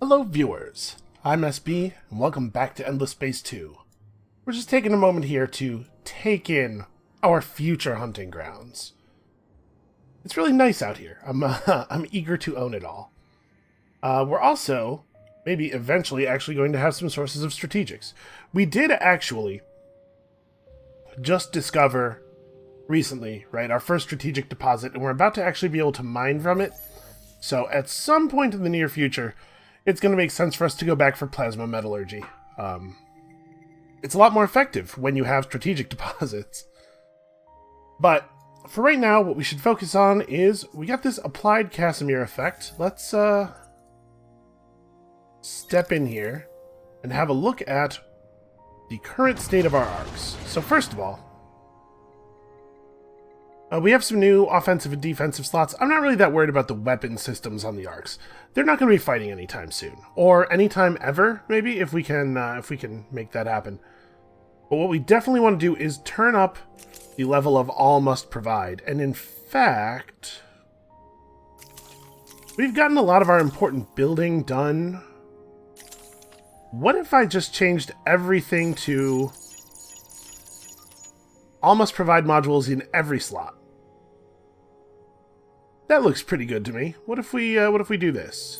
Hello viewers, I'm SB, and welcome back to Endless Space 2. We're just taking a moment here to take in our future hunting grounds. It's really nice out here. I'm eager to own it all. We're also, maybe eventually, actually going to have some sources of strategics. We did actually just discover recently, right, our first strategic deposit, and we're about to actually be able to mine from it. So at some point in the near future, it's going to make sense for us to go back for plasma metallurgy. It's a lot more effective when you have strategic deposits. But for right now, what we should focus on is we got this applied Casimir effect. Let's step in here and have a look at the current state of our arcs. So first of all, we have some new offensive and defensive slots. I'm not really that worried about the weapon systems on the arcs. They're not going to be fighting anytime soon, or anytime ever, maybe, if we can make that happen. But what we definitely want to do is turn up the level of all must provide. And in fact, we've gotten a lot of our important building done. What if I just changed everything to all must provide modules in every slot? That looks pretty good to me. What if we do this?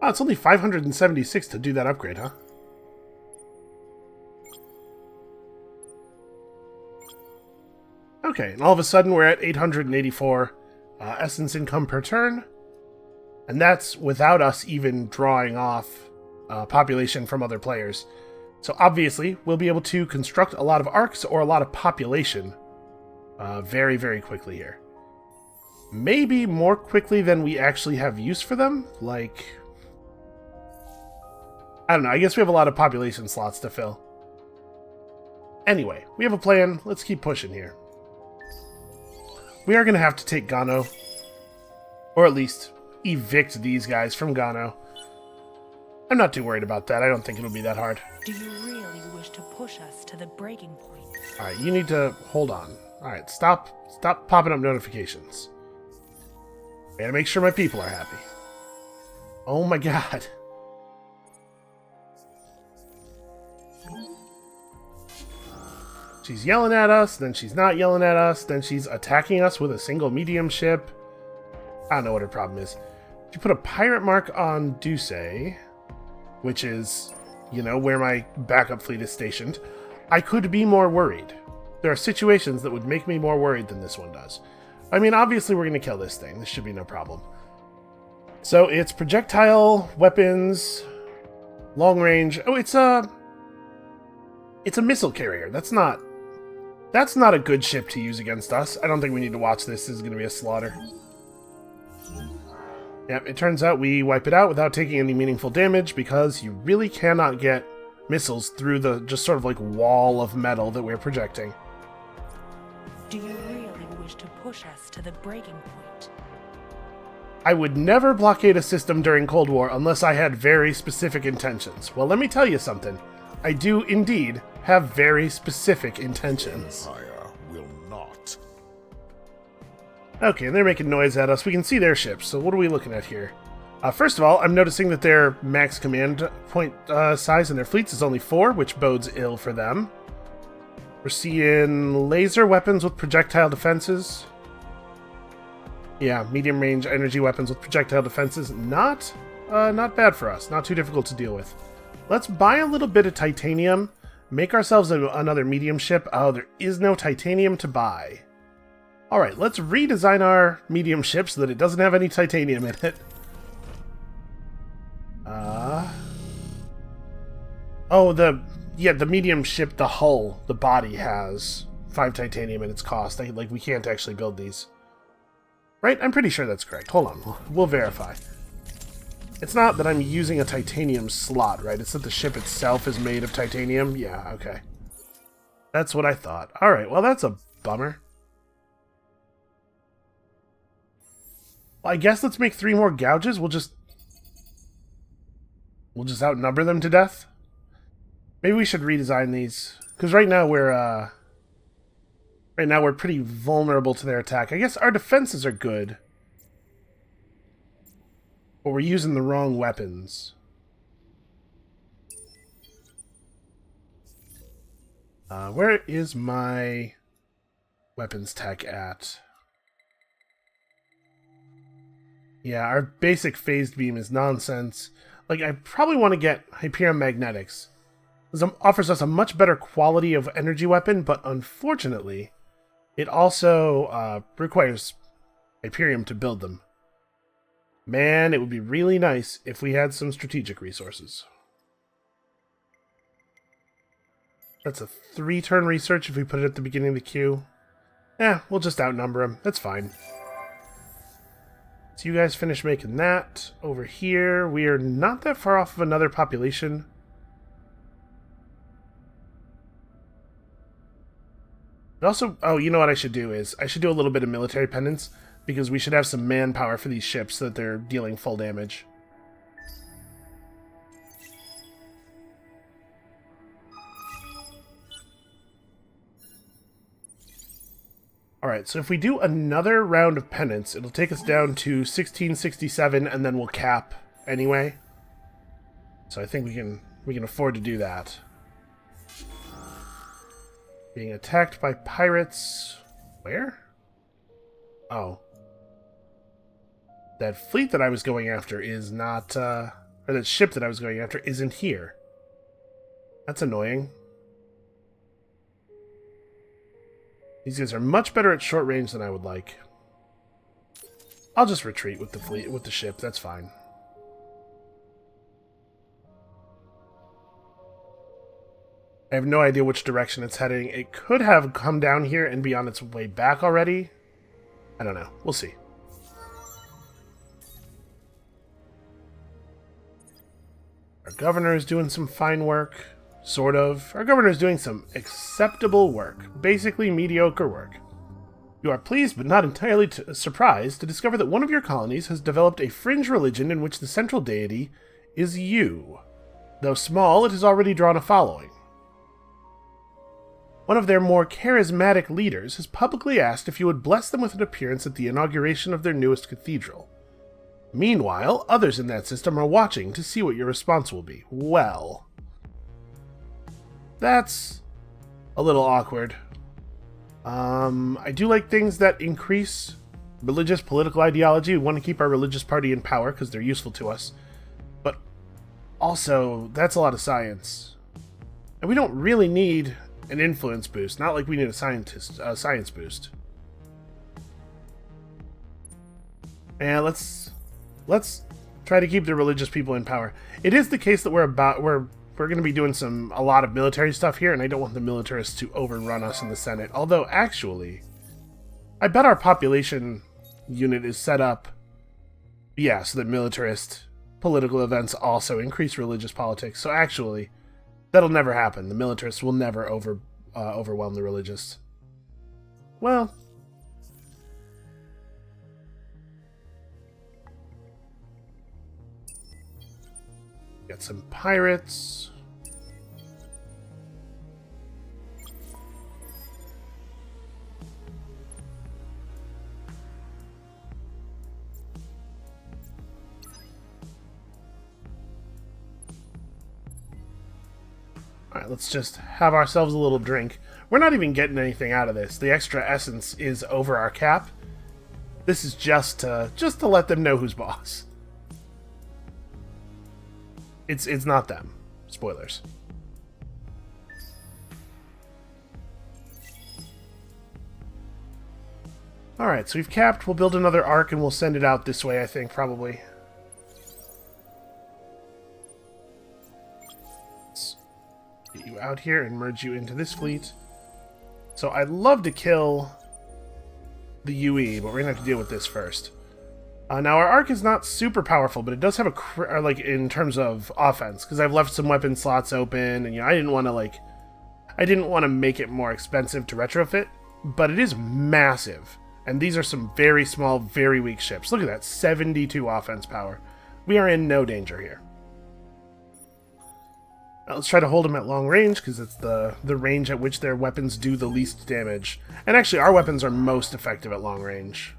Oh, it's only 576 to do that upgrade, huh? Okay, and all of a sudden we're at 884 essence income per turn. And that's without us even drawing off population from other players. So obviously, we'll be able to construct a lot of arcs or a lot of population very, very quickly here. Maybe more quickly than we actually have use for them. Like, I don't know, I guess we have a lot of population slots to fill. Anyway, we have a plan. Let's keep pushing here. We are going to have to take Gano. Or at least evict these guys from Gano. I'm not too worried about that. I don't think it'll be that hard. Do you really wish to push us to the breaking point? Alright, you need to hold on. Alright, stop popping up notifications. I gotta make sure my people are happy. Oh my god. She's yelling at us, then she's not yelling at us, then she's attacking us with a single medium ship. I don't know what her problem is. If you put a pirate mark on Duce, which is, you know, where my backup fleet is stationed, I could be more worried. There are situations that would make me more worried than this one does. I mean, obviously we're going to kill this thing. This should be no problem. So it's projectile, weapons, long range. Oh, it's a missile carrier. That's not a good ship to use against us. I don't think we need to watch this. This is going to be a slaughter. Yep, it turns out we wipe it out without taking any meaningful damage because you really cannot get missiles through the just sort of like wall of metal that we're projecting. Do you really wish to push us to the breaking point? I would never blockade a system during Cold War unless I had very specific intentions. Well, let me tell you something. I do indeed have very specific intentions. Okay, and they're making noise at us. We can see their ships, so what are we looking at here? First of all, I'm noticing that their max command point size in their fleets is only 4, which bodes ill for them. We're seeing laser weapons with projectile defenses. Yeah, medium-range energy weapons with projectile defenses. Not bad for us. Not too difficult to deal with. Let's buy a little bit of titanium. Make ourselves another medium ship. Oh, there is no titanium to buy. Alright, let's redesign our medium ship so that it doesn't have any titanium in it. Oh, the medium ship, the hull, the body has 5 titanium in its cost. We can't actually build these. Right? I'm pretty sure that's correct. Hold on, we'll verify. It's not that I'm using a titanium slot, right? It's that the ship itself is made of titanium? Yeah, okay. That's what I thought. Alright, well that's a bummer. Well, I guess let's make 3 more gouges. We'll just outnumber them to death. Maybe we should redesign these. Because right now we're Right now we're pretty vulnerable to their attack. I guess our defenses are good. But we're using the wrong weapons. Where is my weapons tech at? Yeah, our basic phased beam is nonsense. Like, I probably want to get Hyperion Magnetics. This offers us a much better quality of energy weapon, but unfortunately, it also requires Hyperium to build them. Man, it would be really nice if we had some strategic resources. That's a 3-turn research if we put it at the beginning of the queue. We'll just outnumber them. That's fine. So you guys finish making that. Over here, we are not that far off of another population. But also, oh, you know what I should do is, I should do a little bit of military penance, because we should have some manpower for these ships so that they're dealing full damage. Alright, so if we do another round of penance, it'll take us down to 1667, and then we'll cap anyway. So I think we can afford to do that. Being attacked by pirates... Where? Oh. That fleet that I was going after is not, or that ship that I was going after isn't here. That's annoying. These guys are much better at short range than I would like. I'll just retreat with the fleet, with the ship, that's fine. I have no idea which direction it's heading. It could have come down here and be on its way back already. I don't know. We'll see. Our governor is doing some fine work. Sort of. Our governor is doing some acceptable work. Basically mediocre work. You are pleased but not entirely surprised to discover that one of your colonies has developed a fringe religion in which the central deity is you. Though small, it has already drawn a following. One of their more charismatic leaders has publicly asked if you would bless them with an appearance at the inauguration of their newest cathedral. Meanwhile, others in that system are watching to see what your response will be. Well... that's a little awkward. I do like things that increase religious political ideology. We want to keep our religious party in power because they're useful to us. But also, that's a lot of science. And we don't really need an influence boost. Not like we need a science boost. And let's try to keep the religious people in power. It is the case that we're going to be doing a lot of military stuff here, and I don't want the militarists to overrun us in the Senate. Although, actually, I bet our population unit is set up, yeah, so that militarist political events also increase religious politics. So actually, that'll never happen. The militarists will never overwhelm the religious. Well... got some pirates. Alright, let's just have ourselves a little drink. We're not even getting anything out of this. The extra essence is over our cap. This is just to let them know who's boss. It's not them. Spoilers. Alright, so we've capped. We'll build another arc and we'll send it out this way, I think, probably. Let's get you out here and merge you into this fleet. So I'd love to kill the UE, but we're going to have to deal with this first. Now, our arc is not super powerful, but it does have a like in terms of offense, because I've left some weapon slots open, and I didn't want to make it more expensive to retrofit, but it is massive, and these are some very small, very weak ships. Look at that, 72 offense power. We are in no danger here. Now let's try to hold them at long range, because it's the range at which their weapons do the least damage. And actually, our weapons are most effective at long range.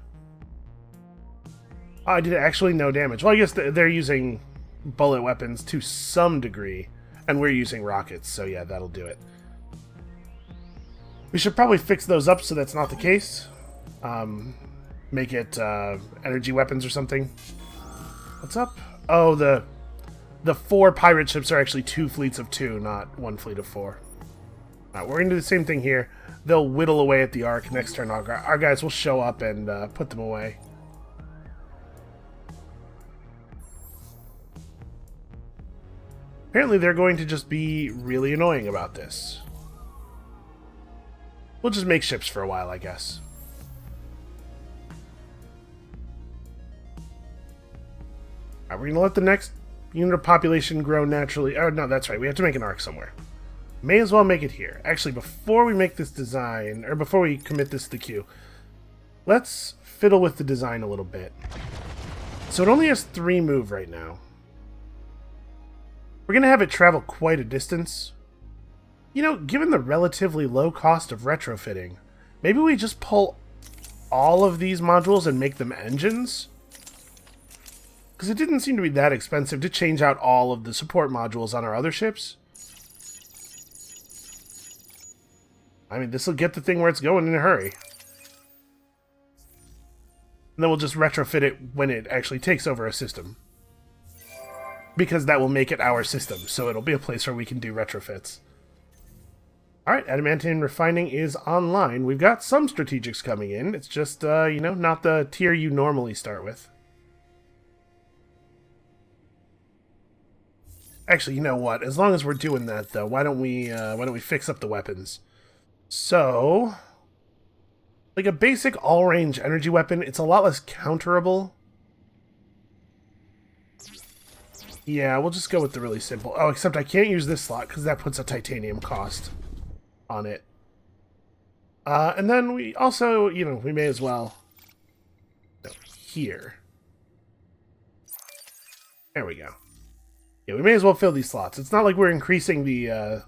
I did actually no damage. Well, I guess they're using bullet weapons to some degree, and we're using rockets, so yeah, that'll do it. We should probably fix those up so that's not the case. Make it energy weapons or something. What's up? Oh, the 4 pirate ships are actually 2 fleets of 2, not 1 fleet of 4. Alright, we're going to do the same thing here. They'll whittle away at the Ark. Next turn, our guys will show up and put them away. Apparently they're going to just be really annoying about this. We'll just make ships for a while, I guess. Alright, we're going to let the next unit of population grow naturally. Oh, no, that's right. We have to make an Ark somewhere. May as well make it here. Actually, before we make this design, or before we commit this to the queue, let's fiddle with the design a little bit. So it only has 3 move right now. We're going to have it travel quite a distance. You know, given the relatively low cost of retrofitting, maybe we just pull all of these modules and make them engines? Because it didn't seem to be that expensive to change out all of the support modules on our other ships. I mean, this will get the thing where it's going in a hurry. And then we'll just retrofit it when it actually takes over a system. Because that will make it our system, so it'll be a place where we can do retrofits. Alright, adamantine refining is online. We've got some strategics coming in. It's just, you know, not the tier you normally start with. Actually, you know what? As long as we're doing that, though, why don't we fix up the weapons? So, like a basic all-range energy weapon, it's a lot less counterable. Yeah, we'll just go with the really simple. Oh, except I can't use this slot because that puts a titanium cost on it. And then we also, you know, we may as well... No, here. There we go. Yeah, we may as well fill these slots. It's not like we're increasing the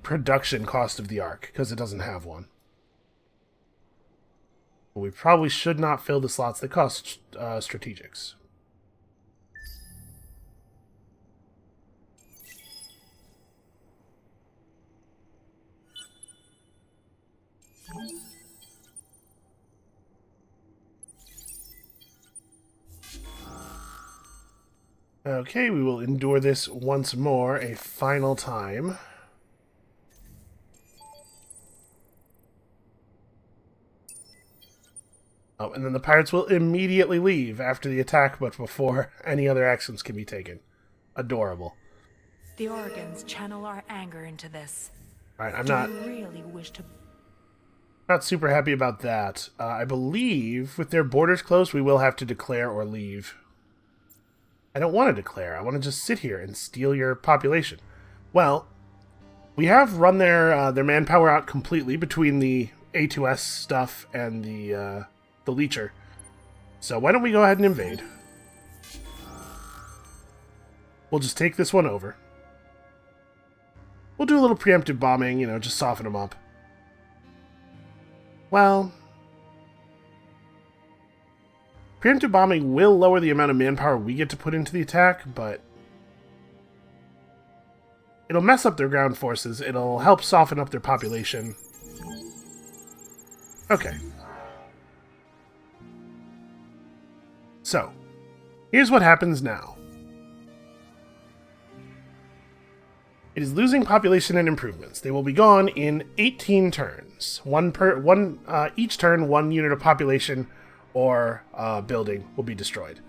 production cost of the Ark, because it doesn't have one. But we probably should not fill the slots that cost strategics. Okay, we will endure this once more, a final time. Oh, and then the pirates will immediately leave after the attack, but before any other actions can be taken. Adorable. The organs channel our anger into this. Alright, I'm Do not... you really wish to... Not super happy about that. I believe with their borders closed, we will have to declare or leave. I don't want to declare. I want to just sit here and steal your population. Well, we have run their manpower out completely between the A2S stuff and the Leecher. So why don't we go ahead and invade? We'll just take this one over. We'll do a little preemptive bombing, you know, just soften them up. Well, preemptive bombing will lower the amount of manpower we get to put into the attack, but it'll mess up their ground forces. It'll help soften up their population. Okay. So, here's what happens now. It is losing population and improvements. They will be gone in 18 turns. Each turn, 1 unit of population or building will be destroyed.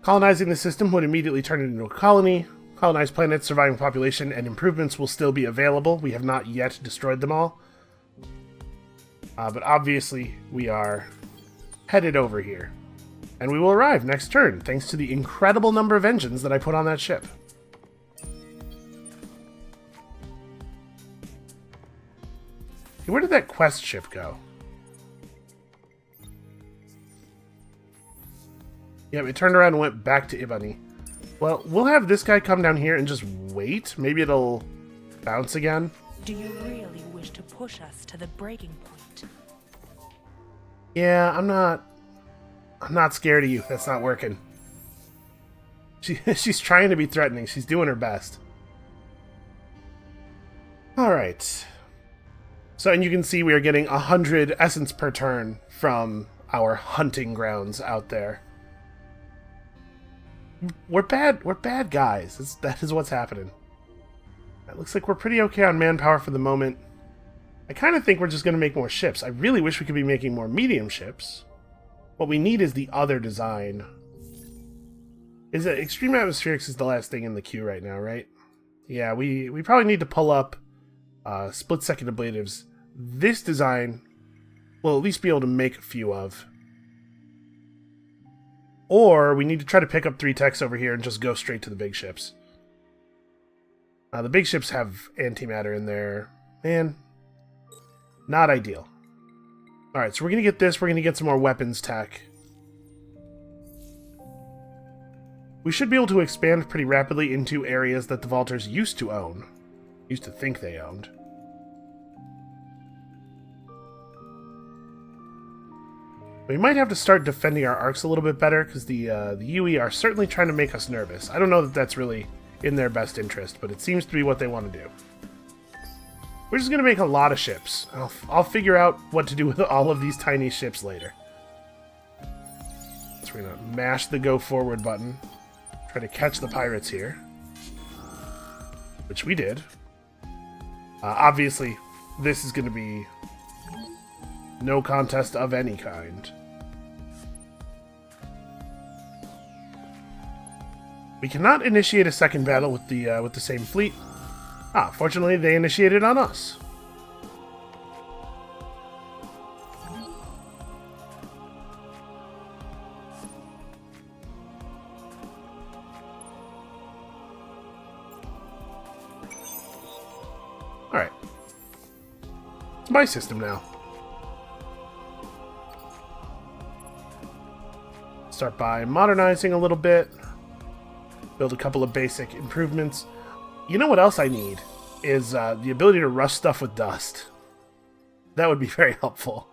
Colonizing the system would immediately turn it into a colony. Colonized planets, surviving population, and improvements will still be available. We have not yet destroyed them all. But obviously, we are headed over here. And we will arrive next turn, thanks to the incredible number of engines that I put on that ship. Where did that quest ship go? Yep, it turned around and went back to Ibani. Well, we'll have this guy come down here and just wait. Maybe it'll bounce again. Do you really wish to push us to the breaking point? Yeah, I'm not scared of you. That's not working. She's trying to be threatening. She's doing her best. Alright. So, and you can see we are getting 100 essence per turn from our hunting grounds out there. We're bad guys. That is what's happening. It looks like we're pretty okay on manpower for the moment. I kind of think we're just going to make more ships. I really wish we could be making more medium ships. What we need is the other design. Is it Extreme Atmospherics is the last thing in the queue right now, right? Yeah, we probably need to pull up split-second ablatives. This design we'll at least be able to make a few of. Or we need to try to pick up 3 techs over here and just go straight to the big ships. The big ships have antimatter in there. Man, not ideal. Alright, so we're going to get this. We're going to get some more weapons tech. We should be able to expand pretty rapidly into areas that the Vaulters used to own. Used to think they owned. We might have to start defending our arcs a little bit better, because the UE are certainly trying to make us nervous. I don't know that that's really in their best interest, but it seems to be what they want to do. We're just going to make a lot of ships. I'll figure out what to do with all of these tiny ships later. So we're going to mash the go forward button. Try to catch the pirates here. Which we did. Obviously, this is going to be no contest of any kind. We cannot initiate a second battle with the same fleet. Fortunately, they initiated on us. Alright. It's my system now. Start by modernizing a little bit. Build a couple of basic improvements. You know what else I need? Is the ability to rush stuff with dust. That would be very helpful.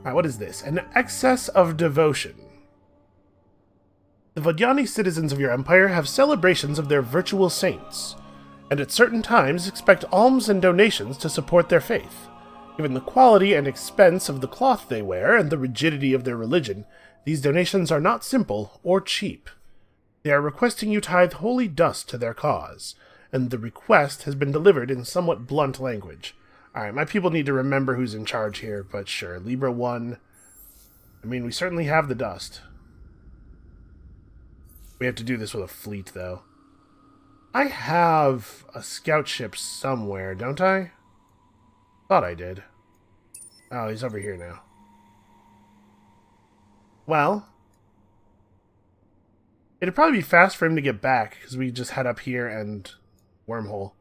Alright, what is this? An excess of devotion. The Vodyani citizens of your empire have celebrations of their virtual saints, and at certain times expect alms and donations to support their faith. Given the quality and expense of the cloth they wear and the rigidity of their religion, these donations are not simple or cheap. They are requesting you tithe holy dust to their cause, and the request has been delivered in somewhat blunt language. Alright, my people need to remember who's in charge here, but sure, Libra 1. I mean, we certainly have the dust. We have to do this with a fleet, though. I have a scout ship somewhere, don't I? Thought I did. Oh, he's over here now. Well, it'd probably be fast for him to get back, because we just head up here and wormhole.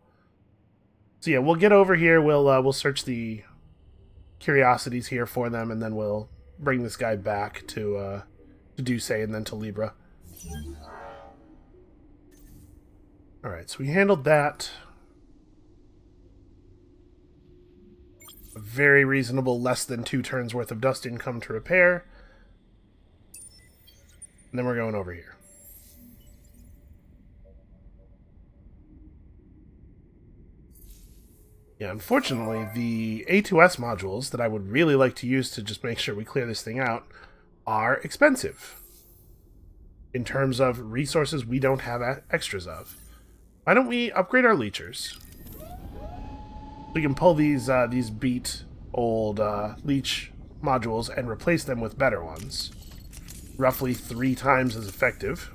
So yeah, we'll get over here, we'll search the curiosities here for them, and then we'll bring this guy back to Duce and then to Libra. Alright, so we handled that. A very reasonable, less than 2 turns worth of dust income to repair. And then we're going over here. Yeah, unfortunately, the A2S modules that I would really like to use to just make sure we clear this thing out are expensive. In terms of resources we don't have extras of. Why don't we upgrade our leechers? We can pull these beat old leech modules and replace them with better ones. Roughly 3 times as effective.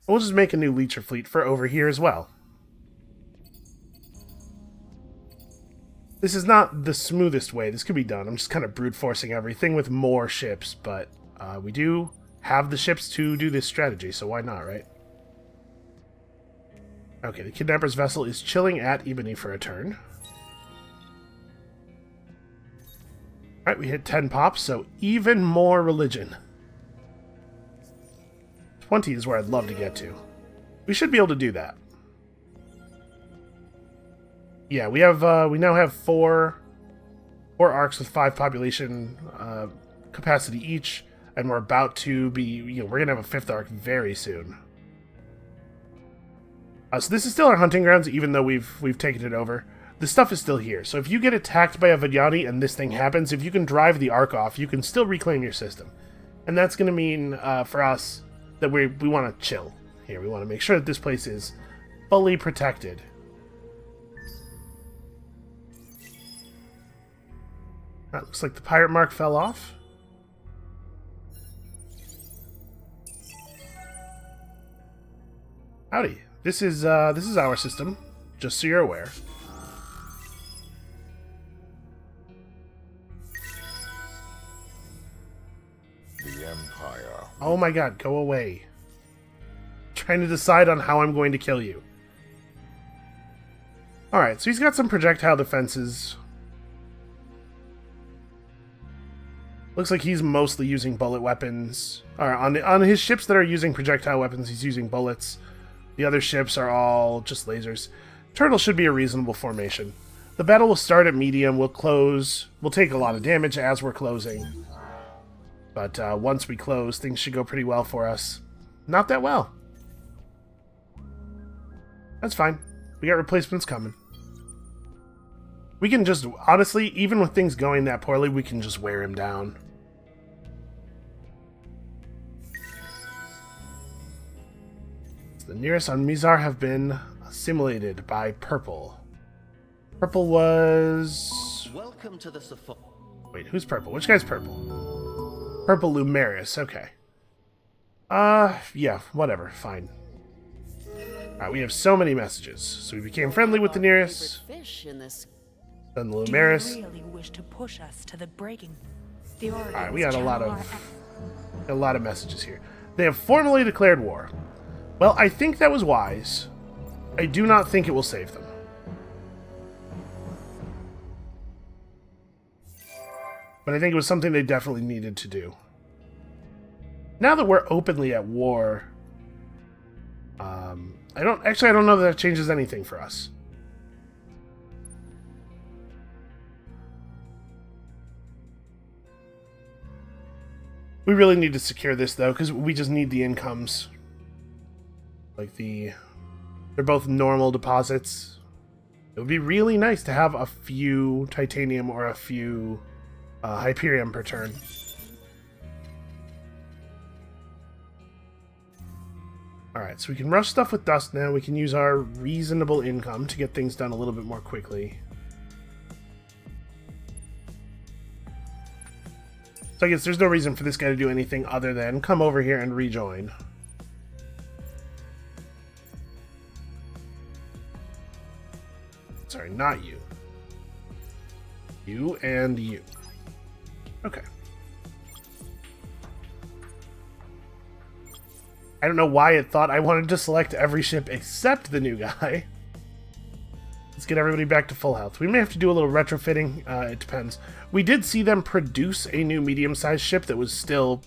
We'll just make a new leecher fleet for over here as well. This is not the smoothest way this could be done. I'm just kind of brute forcing everything with more ships, but we do have the ships to do this strategy, so why not, right? Okay, the kidnapper's vessel is chilling at Ebony for a turn. Alright, we hit 10 pops, so even more religion. 20 is where I'd love to get to. We should be able to do that. Yeah, we now have four arcs with 5 population capacity each, and we're about to be, we're gonna have a 5th arc very soon. So this is still our hunting grounds, even though we've taken it over. The stuff is still here. So if you get attacked by a Vajani and this thing happens, if you can drive the arc off, you can still reclaim your system. And that's going to mean, for us, that we want to chill here. We want to make sure that this place is fully protected. That looks like the pirate mark fell off. Howdy. This is our system, just so you're aware. The Empire. Oh my god, go away. I'm trying to decide on how I'm going to kill you. Alright, so he's got some projectile defenses. Looks like he's mostly using bullet weapons. Or on his ships that are using projectile weapons, he's using bullets. The other ships are all just lasers. Turtle should be a reasonable formation. The battle will start at medium. We'll take a lot of damage as we're closing. But once we close, things should go pretty well for us. Not that well. That's fine. We got replacements coming. We can just, honestly, even with things going that poorly, we can just wear him down. The nearest on Mizar have been assimilated by Purple. Purple was... Welcome to the Safari. Wait, who's Purple? Which guy's Purple? Purple Lumeris, okay. Yeah, whatever, fine. Alright, we have so many messages. So we became friendly with the nearest. Then the Do Lumeris. you really wish to push us to the breaking? The Alright, we got a lot of messages here. They have formally declared war. Well, I think that was wise. I do not think it will save them. But I think it was something they definitely needed to do. Now that we're openly at war, I don't know that changes anything for us. We really need to secure this though, because we just need the incomes. Like they're both normal deposits. It would be really nice to have a few titanium or a few Hyperium per turn. Alright, so we can rush stuff with dust now. We can use our reasonable income to get things done a little bit more quickly. So I guess there's no reason for this guy to do anything other than come over here and rejoin. Sorry, not you. You and you. Okay. I don't know why it thought I wanted to select every ship except the new guy. Let's get everybody back to full health. We may have to do a little retrofitting. It depends. We did see them produce a new medium-sized ship that was still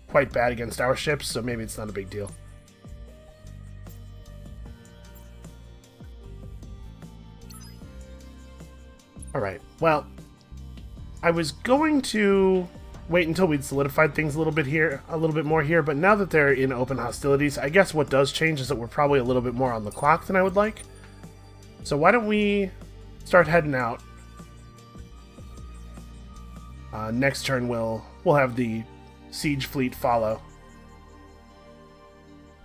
quite bad against our ships, so maybe it's not a big deal. Alright, well, I was going to wait until we'd solidified things a little bit more here, but now that they're in open hostilities, I guess what does change is that we're probably a little bit more on the clock than I would like. So why don't we start heading out? Next turn we'll have the siege fleet follow.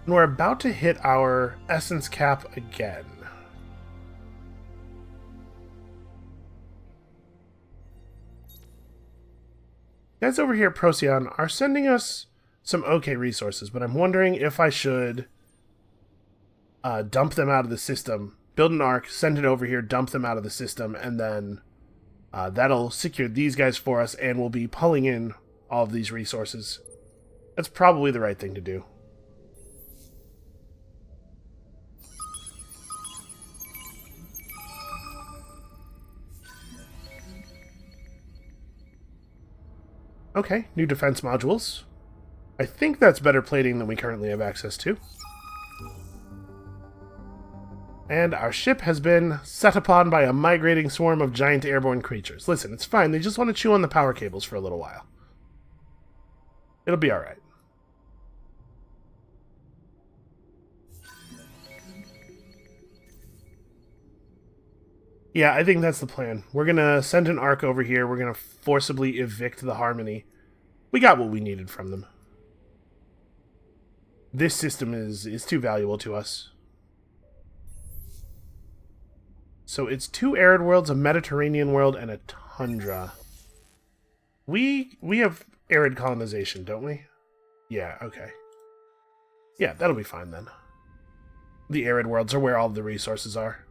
And we're about to hit our essence cap again. Guys over here at Procyon are sending us some okay resources, but I'm wondering if I should dump them out of the system, build an arc, send it over here, dump them out of the system, and then that'll secure these guys for us, and we'll be pulling in all of these resources. That's probably the right thing to do. Okay, new defense modules. I think that's better plating than we currently have access to. And our ship has been set upon by a migrating swarm of giant airborne creatures. Listen, it's fine. They just want to chew on the power cables for a little while. It'll be alright. Yeah, I think that's the plan. We're going to send an arc over here. We're going to forcibly evict the Harmony. We got what we needed from them. This system is too valuable to us. So it's 2 arid worlds, a Mediterranean world, and a tundra. We have arid colonization, don't we? Yeah, okay. Yeah, that'll be fine then. The arid worlds are where all the resources are.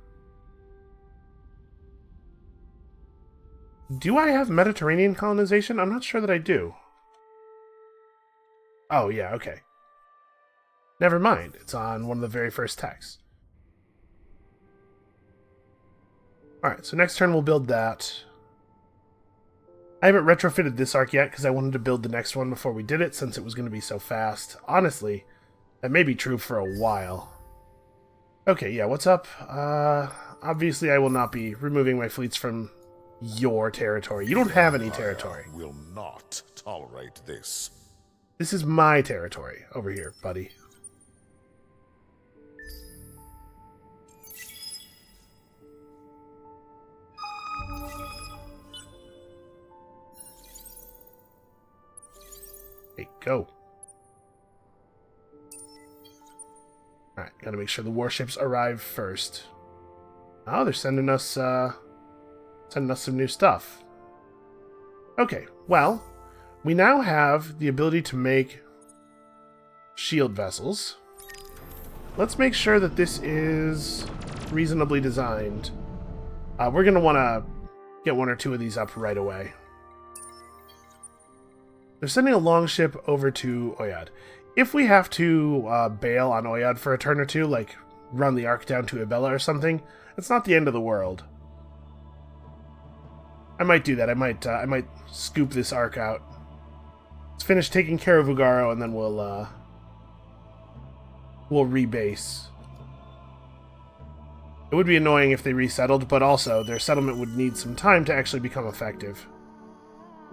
Do I have Mediterranean colonization? I'm not sure that I do. Oh, yeah, okay. Never mind. It's on one of the very first texts. Alright, so next turn we'll build that. I haven't retrofitted this arc yet because I wanted to build the next one before we did it since it was going to be so fast. Honestly, that may be true for a while. Okay, yeah, what's up? Obviously I will not be removing my fleets from your territory. You don't have any territory. I will not tolerate this. This is my territory over here, buddy. Hey, go. Alright, gotta make sure the warships arrive first. Oh, they're sending us some new stuff. Okay, well, we now have the ability to make shield vessels. Let's make sure that this is reasonably designed. We're going to want to get 1 or 2 of these up right away. They're sending a longship over to Oyad. If we have to bail on Oyad for a turn or two, like run the arc down to Ibella or something, it's not the end of the world. I might do that. I might scoop this arc out. Let's finish taking care of Ugaro, and then we'll rebase. It would be annoying if they resettled, but also their settlement would need some time to actually become effective.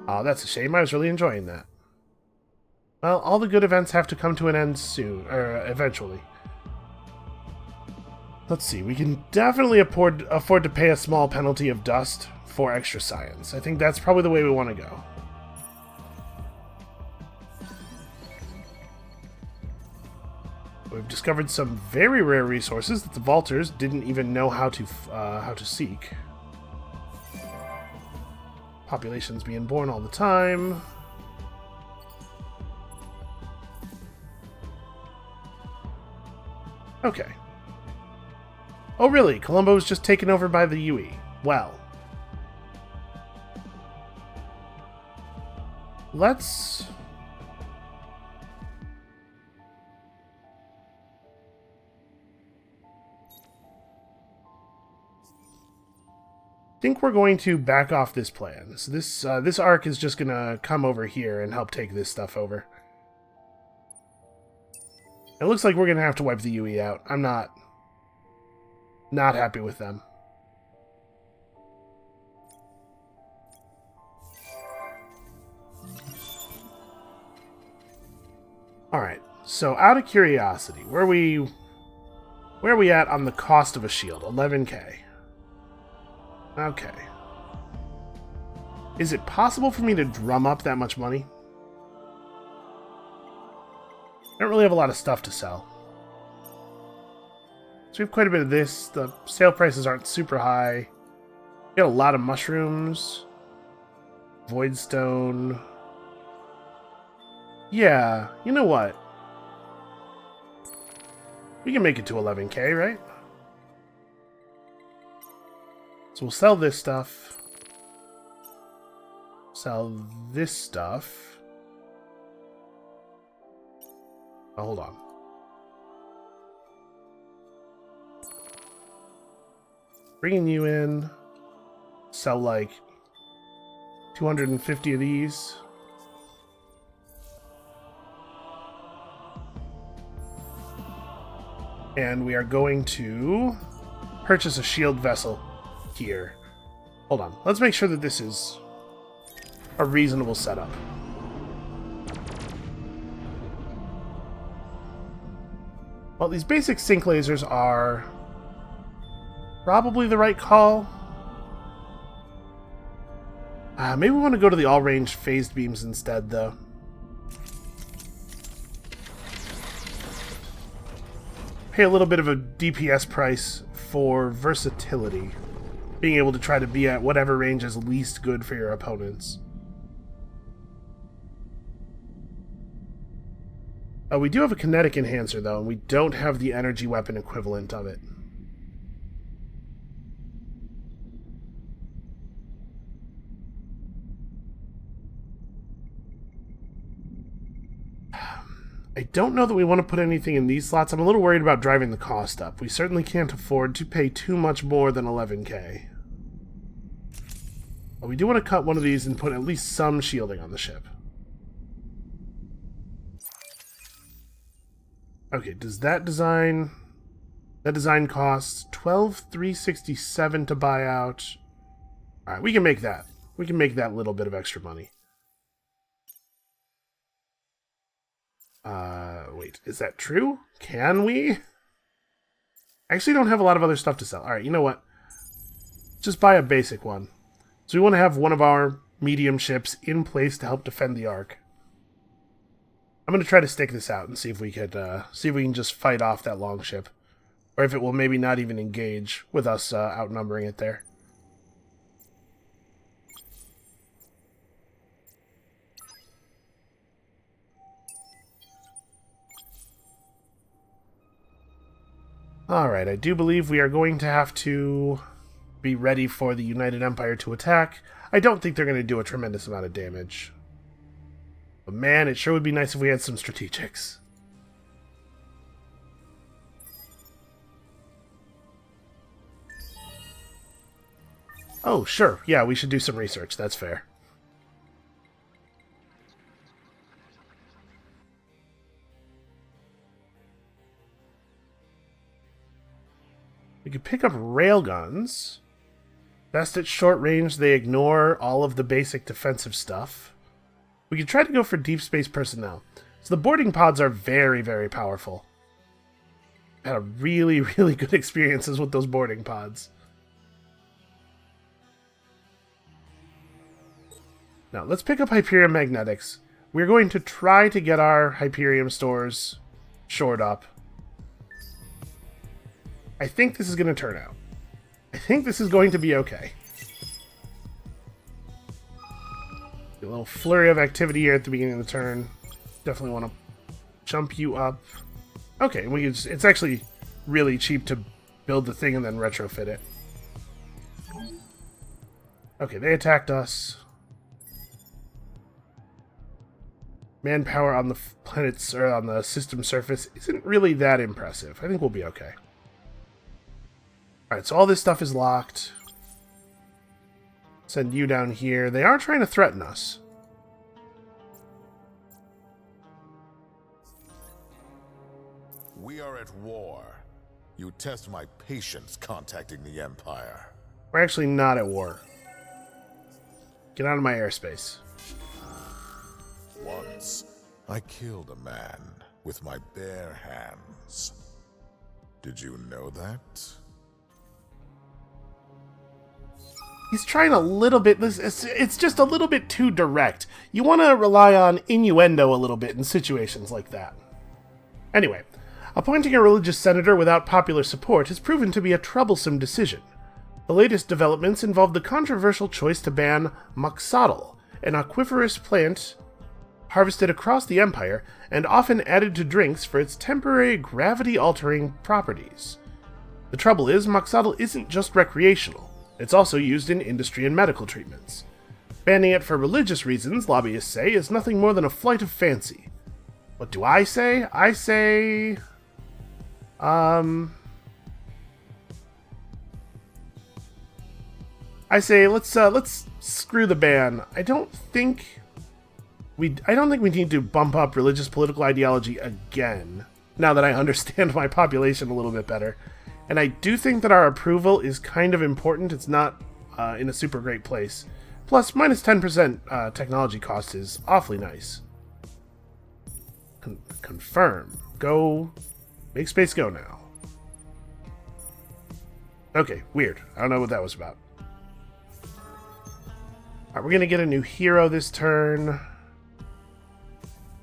Oh, that's a shame. I was really enjoying that. Well, all the good events have to come to an end soon, or eventually. Let's see. We can definitely afford to pay a small penalty of dust for extra science. I think that's probably the way we want to go. We've discovered some very rare resources that the Vaulters didn't even know how to seek. Populations being born all the time. Okay. Oh really? Colombo was just taken over by the UE. Well. Let's... I think we're going to back off this plan. So this arc is just gonna come over here and help take this stuff over. It looks like we're gonna have to wipe the UE out. I'm not happy with them. Alright, so out of curiosity, where are we at on the cost of a shield? 11k. Okay. Is it possible for me to drum up that much money? I don't really have a lot of stuff to sell. So we have quite a bit of this. The sale prices aren't super high. We got a lot of mushrooms. Voidstone. Yeah, you know what? We can make it to 11k, right? So we'll sell this stuff. Sell this stuff. Oh, hold on. Bringing you in. Sell like 250 of these. And we are going to purchase a shield vessel here. Hold on. Let's make sure that this is a reasonable setup. Well, these basic sync lasers are probably the right call. Maybe we want to go to the all-range phased beams instead, though. Pay a little bit of a DPS price for versatility. Being able to try to be at whatever range is least good for your opponents. We do have a kinetic enhancer, though, and we don't have the energy weapon equivalent of it. I don't know that we want to put anything in these slots. I'm a little worried about driving the cost up. We certainly can't afford to pay too much more than 11k. But we do want to cut one of these and put at least some shielding on the ship. Okay, does that design... That design costs 12,367 to buy out. Alright, we can make that. We can make that little bit of extra money. Wait, is that true? Can we? I actually don't have a lot of other stuff to sell. Alright, you know what? Just buy a basic one. So we want to have one of our medium ships in place to help defend the Ark. I'm going to try to stake this out and see if we can just fight off that long ship. Or if it will maybe not even engage with us outnumbering it there. Alright, I do believe we are going to have to be ready for the United Empire to attack. I don't think they're going to do a tremendous amount of damage. But man, it sure would be nice if we had some strategics. Oh, sure. Yeah, we should do some research. That's fair. We could pick up railguns. Best at short range, they ignore all of the basic defensive stuff. We could try to go for deep space personnel. So the boarding pods are very, very powerful. Had a really, really good experiences with those boarding pods. Now, let's pick up Hyperium Magnetics. We're going to try to get our Hyperium stores shored up. I think this is going to turn out. I think this is going to be okay. A little flurry of activity here at the beginning of the turn. Definitely want to jump you up. Okay, it's actually really cheap to build the thing and then retrofit it. Okay, they attacked us. Manpower on the planet's or on the system surface isn't really that impressive. I think we'll be okay. Alright, so all this stuff is locked. Send you down here. They are trying to threaten us. We are at war. You test my patience contacting the Empire. We're actually not at war. Get out of my airspace. Once, I killed a man with my bare hands. Did you know that? He's trying a little bit. It's just a little bit too direct. You want to rely on innuendo a little bit in situations like that. Anyway, appointing a religious senator without popular support has proven to be a troublesome decision. The latest developments involve the controversial choice to ban moxodal, an aquiferous plant harvested across the Empire and often added to drinks for its temporary gravity-altering properties. The trouble is, moxodal isn't just recreational. It's also used in industry and medical treatments. Banning it for religious reasons, lobbyists say, is nothing more than a flight of fancy. What do I say? I say... let's screw the ban. I don't think we need to bump up religious political ideology again. now that I understand my population a little bit better. And I do think that our approval is kind of important. It's not in a super great place. Plus, minus 10% technology cost is awfully nice. Confirm. Go. Make space go now. Okay, weird. I don't know what that was about. Alright, we're gonna get a new hero this turn.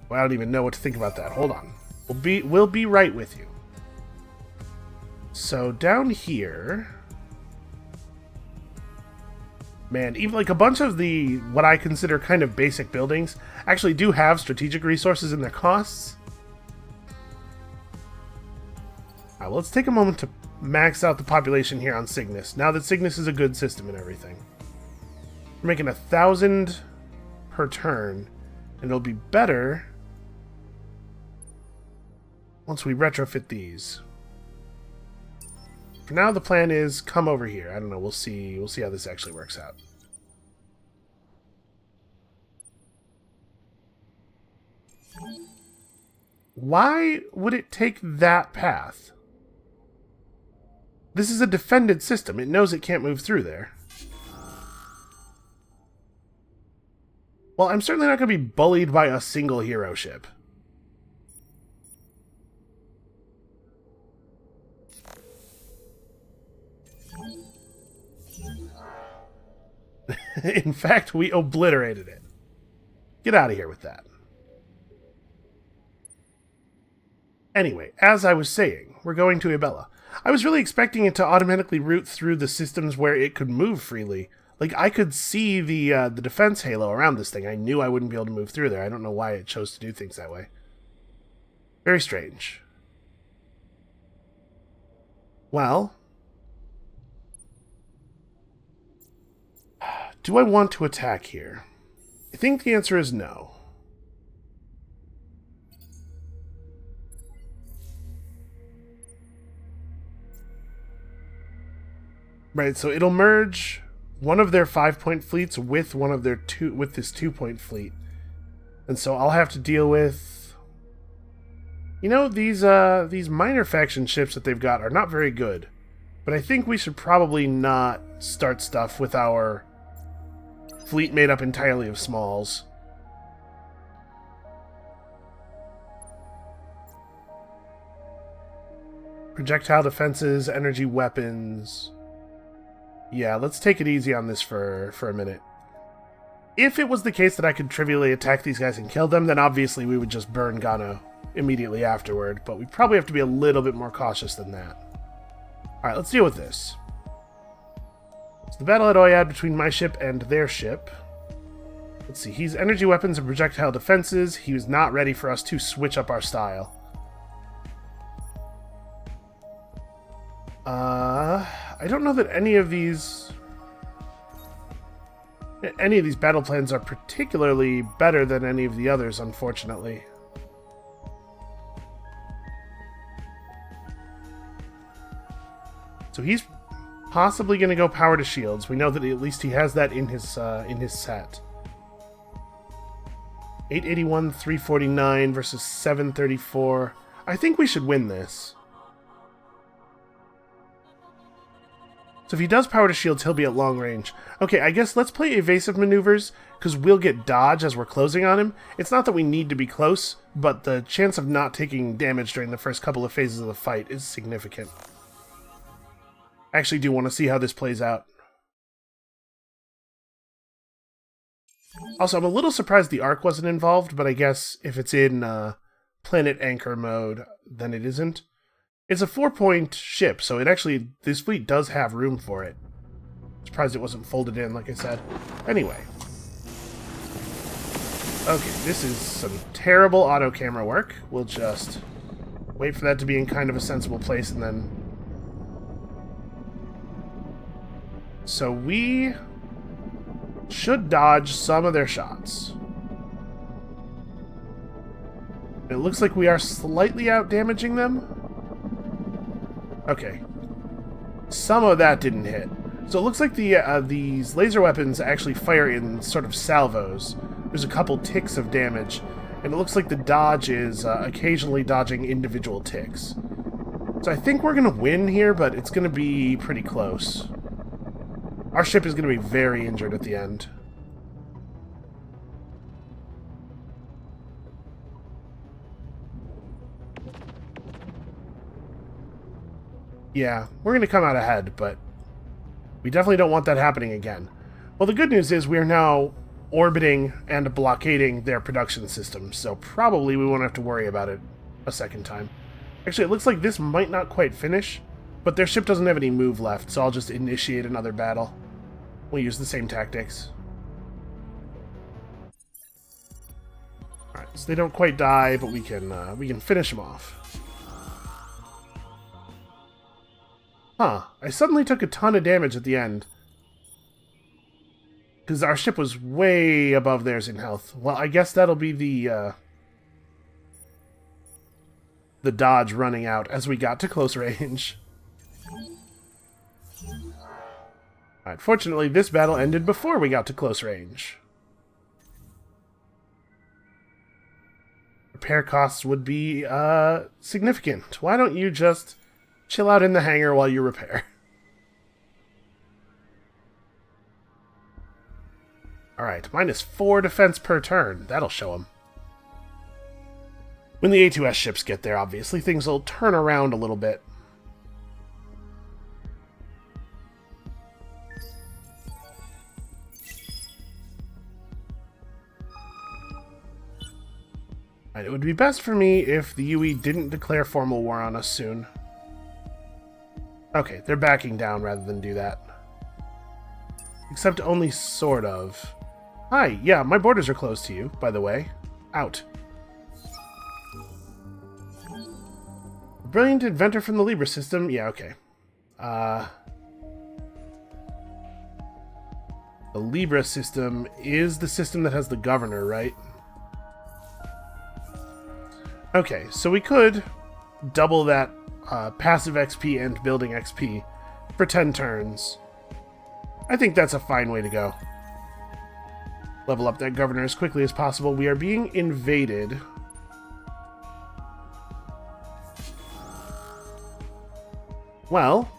Well, I don't even know what to think about that. Hold on. We'll be right with you. So down here, man, even like a bunch of the what I consider kind of basic buildings actually do have strategic resources in their costs. Alright, well, let's take a moment to max out the population here on Cygnus. Now that Cygnus is a good system and everything, we're making 1,000 per turn, and it'll be better once we retrofit these. For now, the plan is come over here. I don't know. We'll see how this actually works out. Why would it take that path? This is a defended system. It knows it can't move through there. Well, I'm certainly not going to be bullied by a single hero ship. In fact, we obliterated it. Get out of here with that. Anyway, as I was saying, we're going to Ibella. I was really expecting it to automatically route through the systems where it could move freely. Like, I could see the defense halo around this thing. I knew I wouldn't be able to move through there. I don't know why it chose to do things that way. Very strange. Well, do I want to attack here? I think the answer is no. Right, so it'll merge one of their 5-point fleets with one of their this 2-point fleet. And so I'll have to deal with, you know, these minor faction ships that they've got are not very good. But I think we should probably not start stuff with our fleet made up entirely of smalls. Projectile defenses, energy weapons. Yeah, let's take it easy on this for a minute. If it was the case that I could trivially attack these guys and kill them, then obviously we would just burn Gano immediately afterward, but we probably have to be a little bit more cautious than that. Alright, let's deal with this. It's the battle at Oyad between my ship and their ship. Let's see, he's energy weapons and projectile defenses. He was not ready for us to switch up our style. I don't know that any of these battle plans are particularly better than any of the others, unfortunately. So he's possibly going to go power to shields. We know that at least he has that in his set. 881, 349 versus 734. I think we should win this. So if he does power to shields, he'll be at long range. Okay, I guess let's play evasive maneuvers, because we'll get dodge as we're closing on him. It's not that we need to be close, but the chance of not taking damage during the first couple of phases of the fight is significant. I actually do want to see how this plays out. Also, I'm a little surprised the Ark wasn't involved, but I guess if it's in planet anchor mode, then it isn't. It's a 4-point ship, so this fleet does have room for it. Surprised it wasn't folded in, like I said. Anyway. Okay, this is some terrible auto camera work. We'll just wait for that to be in kind of a sensible place, and then... So we should dodge some of their shots. It looks like we are slightly out-damaging them. Okay. Some of that didn't hit. So it looks like these laser weapons actually fire in sort of salvos. There's a couple ticks of damage. And it looks like the dodge is occasionally dodging individual ticks. So I think we're going to win here, but it's going to be pretty close. Our ship is going to be very injured at the end. Yeah, we're going to come out ahead, but we definitely don't want that happening again. Well, the good news is we are now orbiting and blockading their production system, so probably we won't have to worry about it a second time. Actually, it looks like this might not quite finish, but their ship doesn't have any move left, so I'll just initiate another battle. We'll use the same tactics. Alright, so they don't quite die, but we can finish them off. Huh, I suddenly took a ton of damage at the end. Because our ship was way above theirs in health. Well, I guess that'll be the dodge running out as we got to close range. Alright, fortunately, this battle ended before we got to close range. Repair costs would be significant. Why don't you just chill out in the hangar while you repair? Alright, -4 defense per turn. That'll show them. When the A2S ships get there, obviously, things will turn around a little bit. Right, it would be best for me if the UE didn't declare formal war on us soon. Okay, they're backing down rather than do that. Except only sort of. Hi, yeah, my borders are closed to you, by the way. Out. Brilliant inventor from the Libra system. Yeah, okay. The Libra system is the system that has the governor, right? Okay, so we could double that passive XP and building XP for 10 turns. I think that's a fine way to go. Level up that governor as quickly as possible. We are being invaded. Well,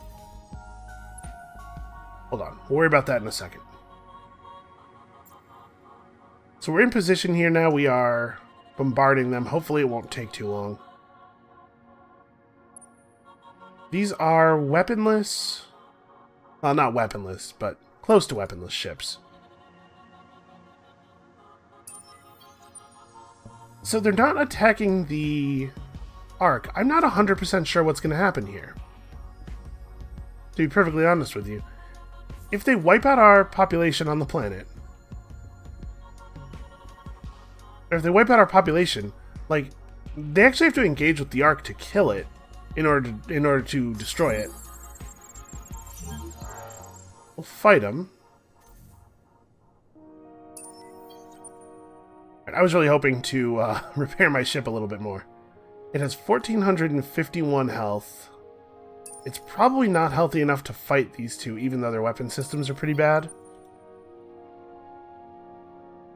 hold on. We'll worry about that in a second. So we're in position here now. We are bombarding them. Hopefully it won't take too long. These are weaponless. Well, not weaponless, but close to weaponless ships. So they're not attacking the Ark. I'm not 100% sure what's going to happen here. To be perfectly honest with you. If they wipe out our population on the planet, or if they wipe out our population, like, they actually have to engage with the Ark to kill it in order to destroy it. We'll fight them. I was really hoping to repair my ship a little bit more. It has 1,451 health. It's probably not healthy enough to fight these two, even though their weapon systems are pretty bad.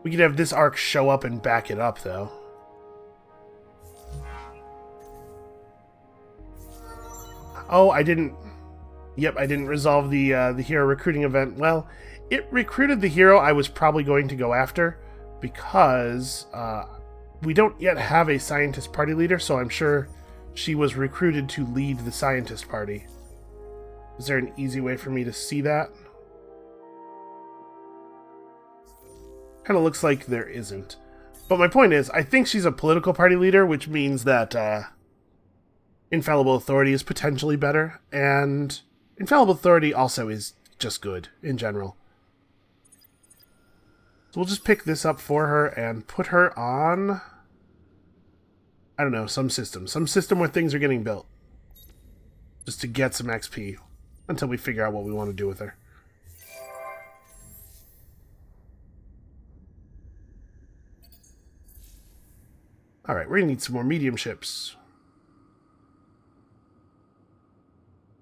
We could have this Ark show up and back it up, though. Oh, I didn't... Yep, I didn't resolve the hero recruiting event. Well, it recruited the hero I was probably going to go after, because we don't yet have a scientist party leader, so I'm sure she was recruited to lead the scientist party. Is there an easy way for me to see that? Kind of looks like there isn't. But my point is, I think she's a political party leader, which means that Infallible Authority is potentially better, and Infallible Authority also is just good in general. So we'll just pick this up for her and put her on, I don't know, some system where things are getting built. Just to get some XP until we figure out what we want to do with her. Alright, we're going to need some more medium ships.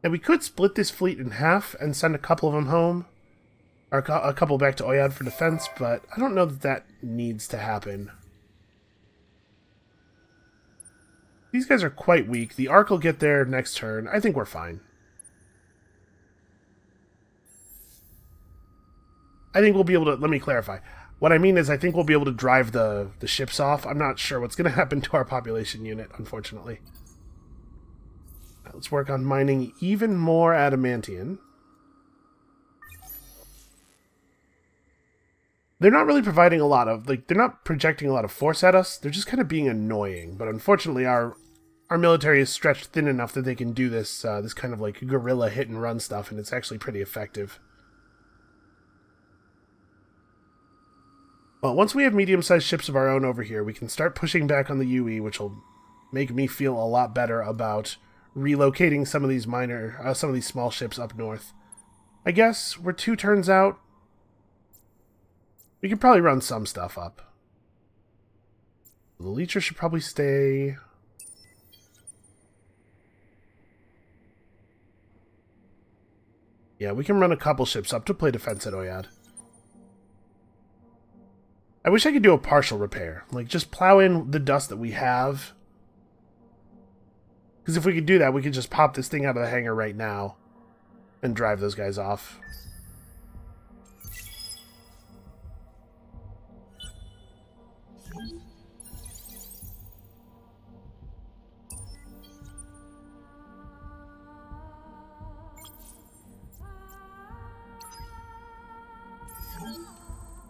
And we could split this fleet in half and send a couple of them home. Or a couple back to Oyad for defense, but I don't know that that needs to happen. These guys are quite weak. The Ark will get there next turn. I think we're fine. I think we'll be able to... Let me clarify. What I mean is I think we'll be able to drive the ships off. I'm not sure what's going to happen to our population unit, unfortunately. Right, let's work on mining even more adamantium. They're not really providing a lot of... Like, they're not projecting a lot of force at us. They're just kind of being annoying. But unfortunately, our military is stretched thin enough that they can do this, this kind of, like, guerrilla hit-and-run stuff, and it's actually pretty effective. Well, once we have medium-sized ships of our own over here, we can start pushing back on the UE, which will make me feel a lot better about relocating some of these some of these small ships up north. I guess we're 2 turns out. We could probably run some stuff up. The Leecher should probably stay. Yeah, we can run a couple ships up to play defense at Oyad. I wish I could do a partial repair. Like, just plow in the dust that we have. Because if we could do that, we could just pop this thing out of the hangar right now and drive those guys off.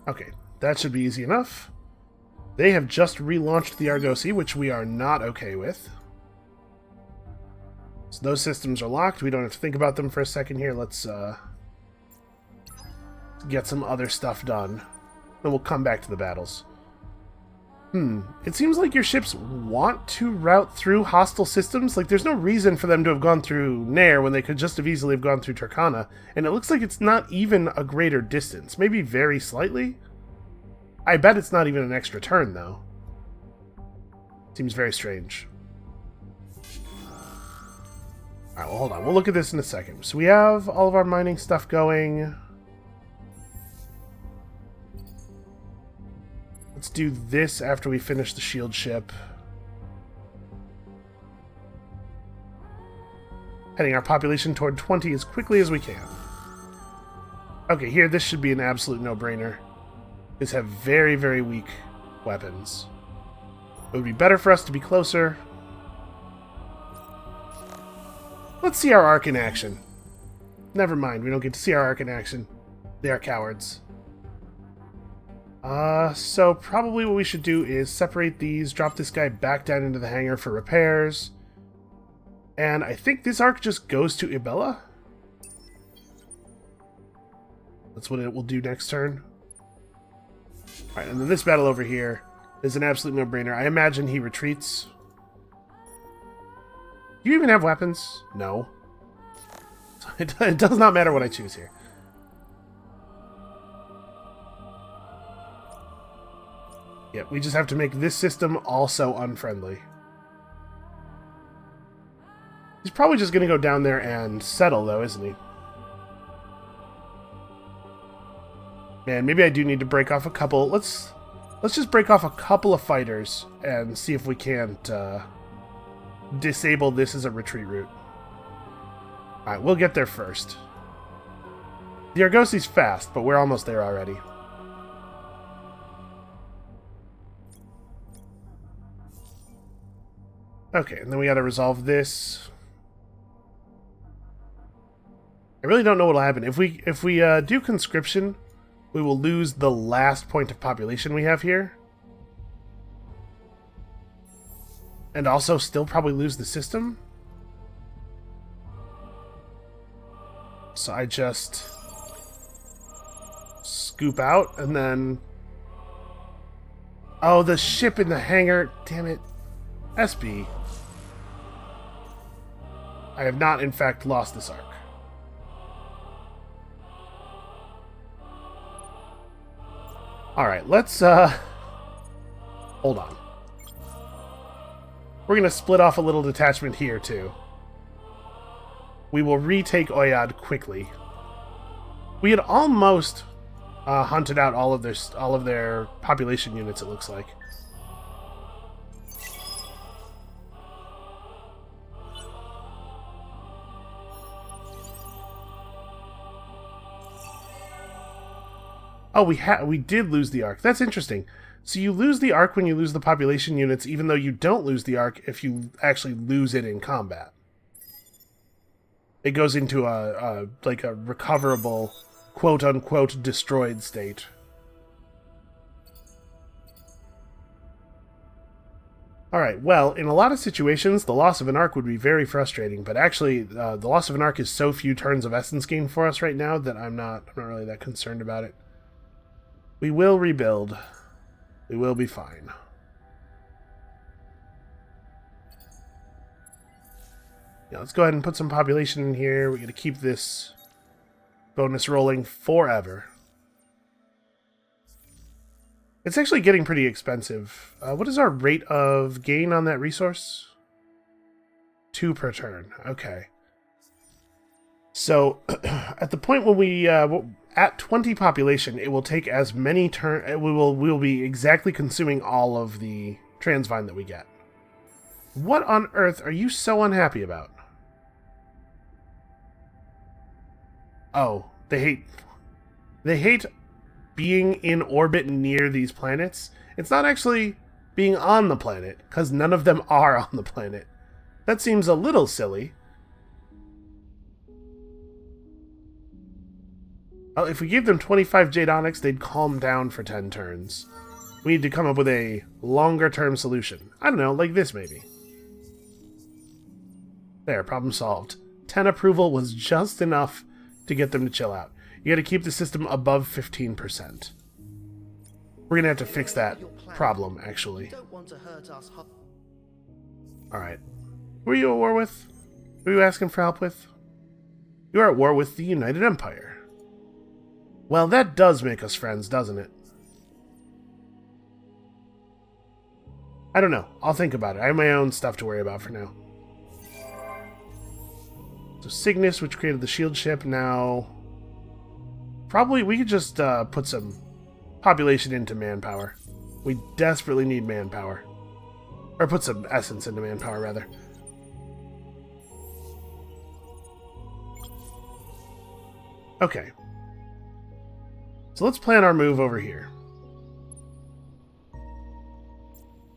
Okay. That should be easy enough. They have just relaunched the Argosy, which we are not okay with. So those systems are locked. We don't have to think about them for a second here. Let's get some other stuff done. Then we'll come back to the battles. It seems like your ships want to route through hostile systems. Like, there's no reason for them to have gone through Nair when they could just have easily have gone through Turkana. And it looks like it's not even a greater distance. Maybe very slightly? I bet it's not even an extra turn, though. Seems very strange. Alright, well, hold on. We'll look at this in a second. So we have all of our mining stuff going. Let's do this after we finish the shield ship. Heading our population toward 20 as quickly as we can. Okay, here, this should be an absolute no-brainer. These have very, very weak weapons. It would be better for us to be closer. Let's see our Ark in action. Never mind, we don't get to see our Ark in action. They are cowards. So probably what we should do is separate these, drop this guy back down into the hangar for repairs. And I think this Ark just goes to Ibella. That's what it will do next turn. Alright, and then this battle over here is an absolute no-brainer. I imagine he retreats. Do you even have weapons? No. It does not matter what I choose here. Yeah, we just have to make this system also unfriendly. He's probably just going to go down there and settle, though, isn't he? Man, maybe I do need to break off a couple. Let's just break off a couple of fighters and see if we can't disable this as a retreat route. Alright, we'll get there first. The Argosy's fast, but we're almost there already. Okay, and then we gotta resolve this. I really don't know what'll happen. If we do conscription, we will lose the last point of population we have here. And also still probably lose the system. So I just scoop out and then... Oh, the ship in the hangar. Damn it. SB. I have not, in fact, lost this arc. Alright, let's, hold on. We're going to split off a little detachment here, too. We will retake Oyad quickly. We had almost hunted out all of their population units, it looks like. Oh, we did lose the arc. That's interesting. So you lose the arc when you lose the population units, even though you don't lose the arc if you actually lose it in combat. It goes into a recoverable, quote-unquote, destroyed state. Alright, well, in a lot of situations, the loss of an arc would be very frustrating, but actually, the loss of an arc is so few turns of essence gain for us right now that I'm not really that concerned about it. We will rebuild. We will be fine. Yeah, let's go ahead and put some population in here. We're going to keep this bonus rolling forever. It's actually getting pretty expensive. What is our rate of gain on that resource? 2 per turn. Okay. So, at the point when we... at 20 population, it will take as many turns... We will be exactly consuming all of the transvine that we get. What on earth are you so unhappy about? Oh, they hate being in orbit near these planets. It's not actually being on the planet, because none of them are on the planet. That seems a little silly. Well, if we gave them 25 Jade Onyx, they'd calm down for 10 turns. We need to come up with a longer-term solution. I don't know, like this maybe. There, problem solved. 10 approval was just enough to get them to chill out. You gotta keep the system above 15%. We're gonna have to fix that problem, actually. Alright. Who are you at war with? Who are you asking for help with? You are at war with the United Empire. Well, that does make us friends, doesn't it? I don't know. I'll think about it. I have my own stuff to worry about for now. So Cygnus, which created the shield ship, now... Probably we could just put some population into manpower. We desperately need manpower. Or put some essence into manpower, rather. Okay. So let's plan our move over here.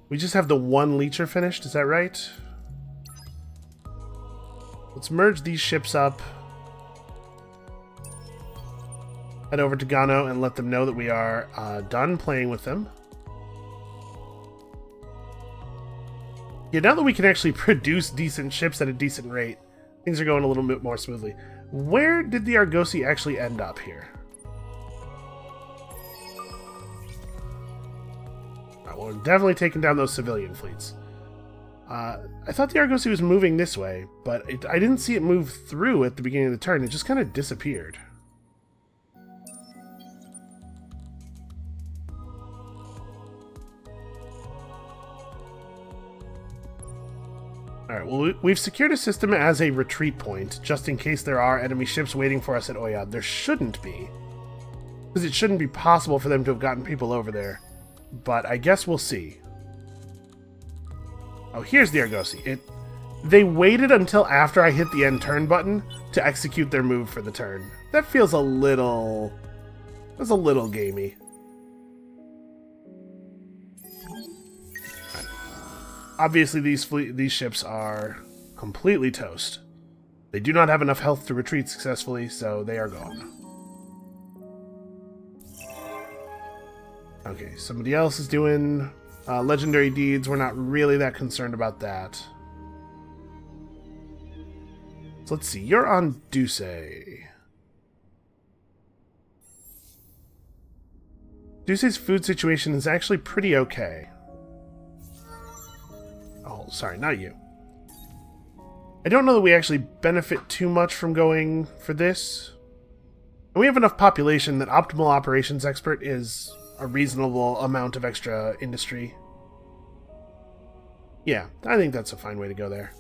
We just have the one leecher finished, is that right? Let's merge these ships up. Head over to Gano and let them know that we are done playing with them. Yeah, now that we can actually produce decent ships at a decent rate, things are going a little bit more smoothly. Where did the Argosy actually end up here? Alright, well, we're definitely taking down those civilian fleets. I thought the Argosy was moving this way, but I didn't see it move through at the beginning of the turn. It just kind of disappeared. Alright, well, we've secured a system as a retreat point, just in case there are enemy ships waiting for us at Oyad. There shouldn't be, because it shouldn't be possible for them to have gotten people over there. But I guess we'll see. Oh, here's the Argosy. They waited until after I hit the end turn button to execute their move for the turn. That feels a little... That's a little gamey. Obviously, these ships are completely toast. They do not have enough health to retreat successfully, so they are gone. Okay, somebody else is doing legendary deeds. We're not really that concerned about that. So let's see. You're on Duce. Duce's food situation is actually pretty okay. Oh, sorry, not you. I don't know that we actually benefit too much from going for this. And we have enough population that Optimal Operations Expert is a reasonable amount of extra industry. Yeah, I think that's a fine way to go there.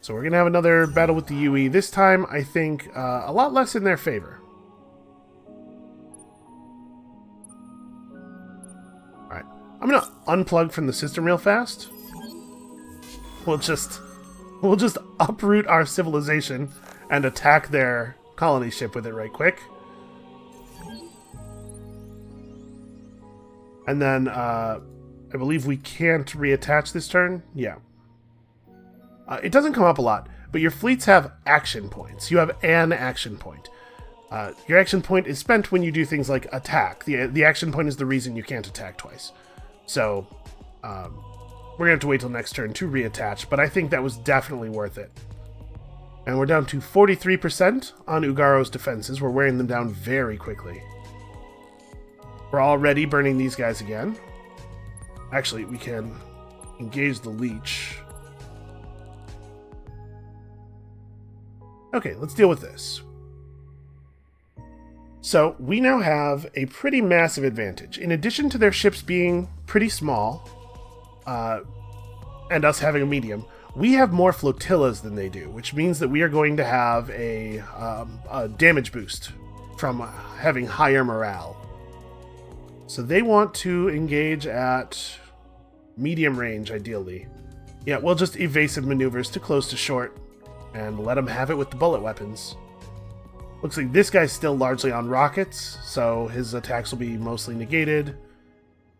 So we're going to have another battle with the UE. This time, I think, a lot less in their favor. Alright. I'm going to unplug from the system real fast. We'll just uproot our civilization and attack their colony ship with it right quick. And then, I believe we can't reattach this turn. Yeah. It doesn't come up a lot, but your fleets have action points. You have an action point. Your action point is spent when you do things like attack. The action point is the reason you can't attack twice. So, we're going to have to wait till next turn to reattach, but I think that was definitely worth it. And we're down to 43% on Ugaro's defenses. We're wearing them down very quickly. We're already burning these guys again. Actually, we can engage the leech. Okay, let's deal with this. So, we now have a pretty massive advantage. In addition to their ships being pretty small, and us having a medium, we have more flotillas than they do, which means that we are going to have a damage boost from having higher morale. So they want to engage at medium range, ideally. Yeah, we'll just evasive maneuvers to close to short and let them have it with the bullet weapons. Looks like this guy's still largely on rockets, so his attacks will be mostly negated.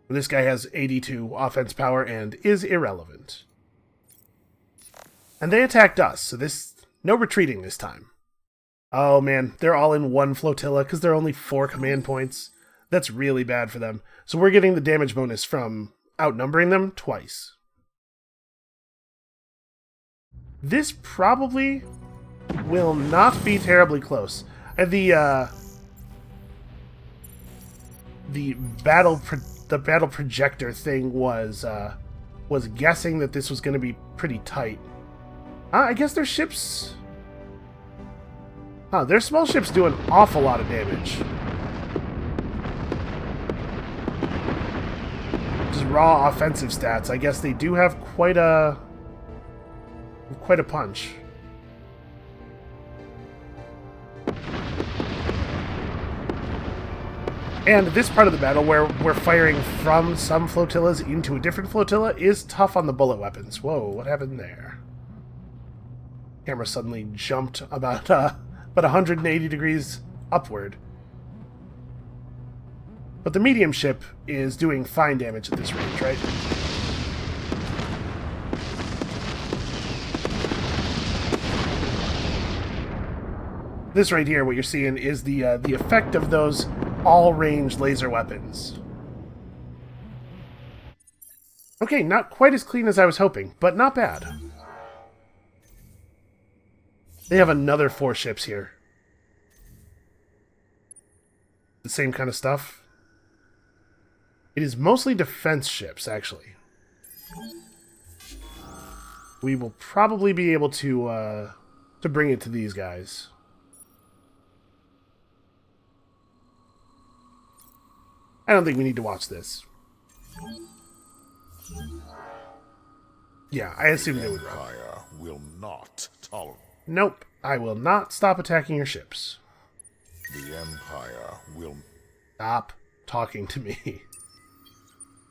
And this guy has 82 offense power and is irrelevant. And they attacked us, so no retreating this time. Oh man, they're all in one flotilla because there are only 4 command points. That's really bad for them. So we're getting the damage bonus from outnumbering them twice. This probably will not be terribly close. And the battle projector thing was guessing that this was going to be pretty tight. I guess their ships. Their small ships do an awful lot of damage. Just raw offensive stats. I guess they do have quite a punch. And this part of the battle, where we're firing from some flotillas into a different flotilla, is tough on the bullet weapons. Whoa, what happened there? Camera suddenly jumped about 180 degrees upward. But the medium ship is doing fine damage at this range, right? This right here, what you're seeing, is the effect of those all-range laser weapons. Okay, not quite as clean as I was hoping, but not bad. They have another 4 ships here. The same kind of stuff. It is mostly defense ships, actually. We will probably be able to bring it to these guys. I don't think we need to watch this. Yeah, I assumed they would run. Empire will not tolerate. Nope, I will not stop attacking your ships. The Empire will Stop talking to me.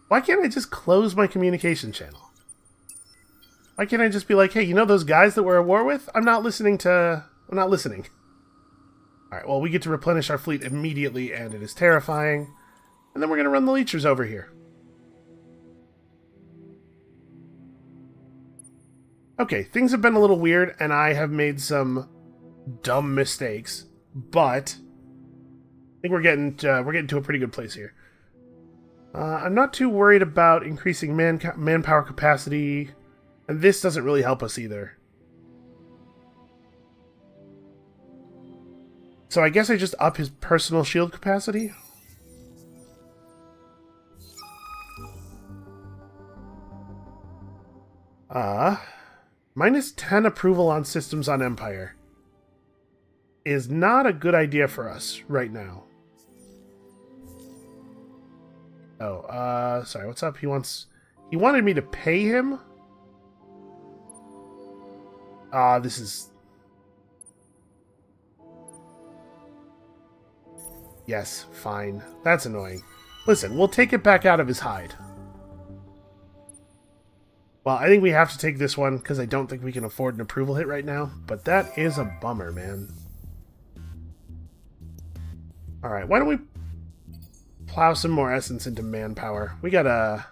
Why can't I just close my communication channel? Why can't I just be like, hey, you know those guys that we're at war with? I'm not listening. Alright, well, we get to replenish our fleet immediately, and it is terrifying. And then we're going to run the leechers over here. Okay, things have been a little weird, and I have made some dumb mistakes, but I think we're getting to a pretty good place here. I'm not too worried about increasing manpower capacity, and this doesn't really help us either. So I guess I just up his personal shield capacity? Minus 10 approval on systems on Empire is not a good idea for us right now. Oh, sorry, what's up? He wanted me to pay him? This is... Yes, fine. That's annoying. Listen, we'll take it back out of his hide. Well, I think we have to take this one, because I don't think we can afford an approval hit right now. But that is a bummer, man. Alright, why don't we plow some more essence into manpower? We gotta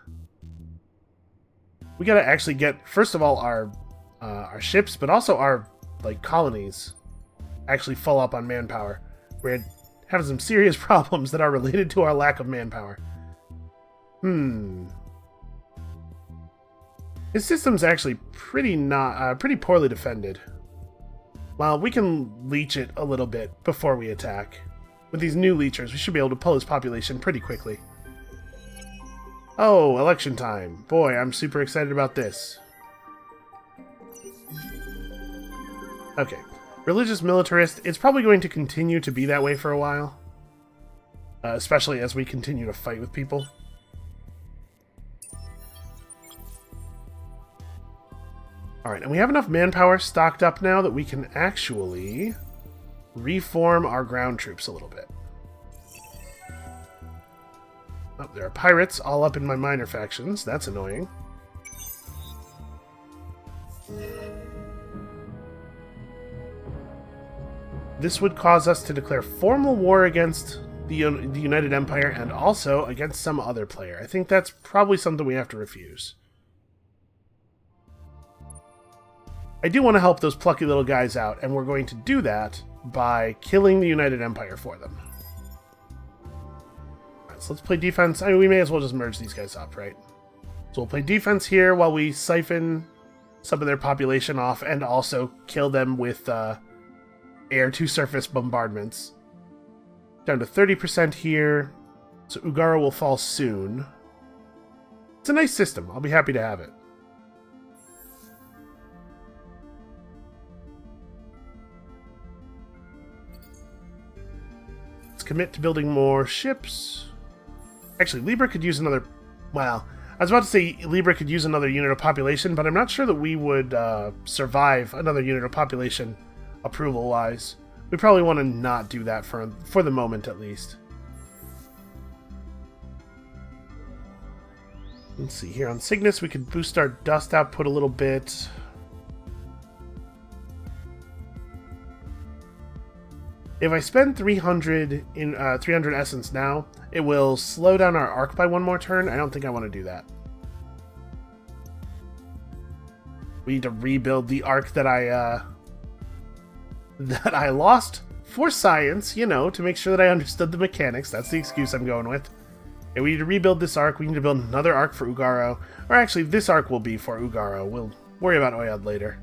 actually get, first of all, our ships, but also our, like, colonies actually full up on manpower. We're having some serious problems that are related to our lack of manpower. His system's actually pretty poorly defended. Well, we can leech it a little bit before we attack. With these new leechers, we should be able to pull his population pretty quickly. Oh, election time. Boy, I'm super excited about this. Okay. Religious militarist, it's probably going to continue to be that way for a while. Especially as we continue to fight with people. Alright, and we have enough manpower stocked up now that we can actually reform our ground troops a little bit. Oh, there are pirates all up in my minor factions. That's annoying. This would cause us to declare formal war against the United Empire and also against some other player. I think that's probably something we have to refuse. I do want to help those plucky little guys out, and we're going to do that by killing the United Empire for them. Alright, so let's play defense. I mean, we may as well just merge these guys up, right? So we'll play defense here while we siphon some of their population off and also kill them with air-to-surface bombardments. Down to 30% here, so Ugara will fall soon. It's a nice system. I'll be happy to have it. Commit to building more ships. Actually, Libra could use another... Well, I was about to say Libra could use another unit of population, but I'm not sure that we would survive another unit of population approval-wise. We probably want to not do that for the moment, at least. Let's see, here on Cygnus, we could boost our dust output a little bit. If I spend 300 essence now, it will slow down our arc by one more turn. I don't think I want to do that. We need to rebuild the arc that I lost for science, you know, to make sure that I understood the mechanics. That's the excuse I'm going with. And we need to rebuild this arc. We need to build another arc for Ugaro. Or actually, this arc will be for Ugaro. We'll worry about Oyad later.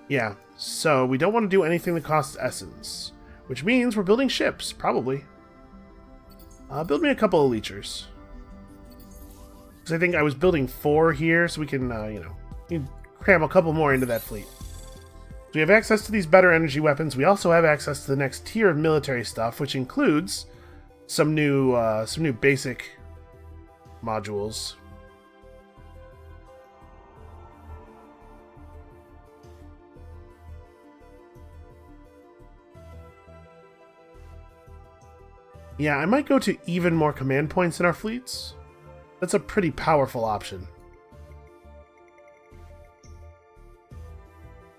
Yeah. So, we don't want to do anything that costs essence. Which means we're building ships, probably. Build me a couple of leechers. Because I think I was building 4 here, so we can, you know, cram a couple more into that fleet. So we have access to these better energy weapons. We also have access to the next tier of military stuff, which includes some new basic modules. Yeah, I might go to even more command points in our fleets. That's a pretty powerful option.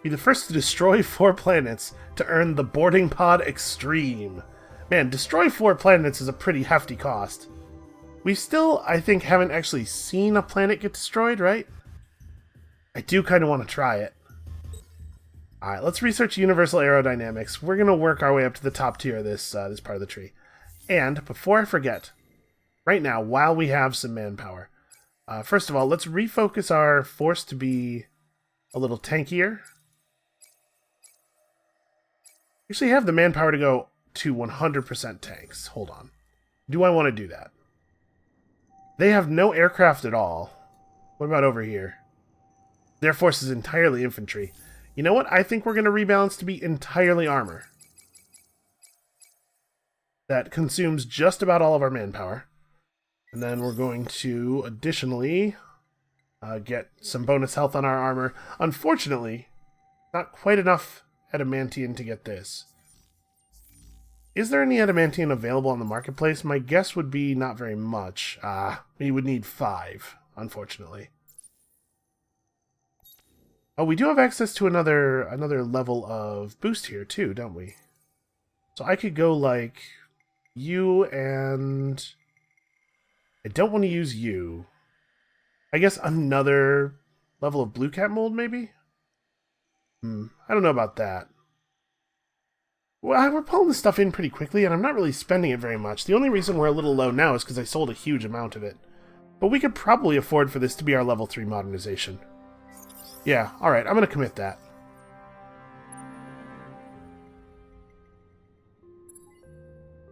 Be the first to destroy 4 planets to earn the boarding pod extreme. Man, destroy 4 planets is a pretty hefty cost. We still, I think, haven't actually seen a planet get destroyed, right? I do kind of want to try it. Alright, let's research universal aerodynamics. We're going to work our way up to the top tier of this part of the tree. And, before I forget, right now, while we have some manpower, first of all, let's refocus our force to be a little tankier. Actually have the manpower to go to 100% tanks. Hold on. Do I want to do that? They have no aircraft at all. What about over here? Their force is entirely infantry. You know what? I think we're going to rebalance to be entirely armor. That consumes just about all of our manpower. And then we're going to additionally get some bonus health on our armor. Unfortunately, not quite enough adamantium to get this. Is there any adamantium available on the marketplace? My guess would be not very much. We would need 5, unfortunately. Oh, we do have access to another level of boost here too, don't we? So I could go like you and... I don't want to use you. I guess another level of blue cat mold, maybe? I don't know about that. Well, we're pulling this stuff in pretty quickly, and I'm not really spending it very much. The only reason we're a little low now is because I sold a huge amount of it. But we could probably afford for this to be our level 3 modernization. Yeah, alright, I'm going to commit that.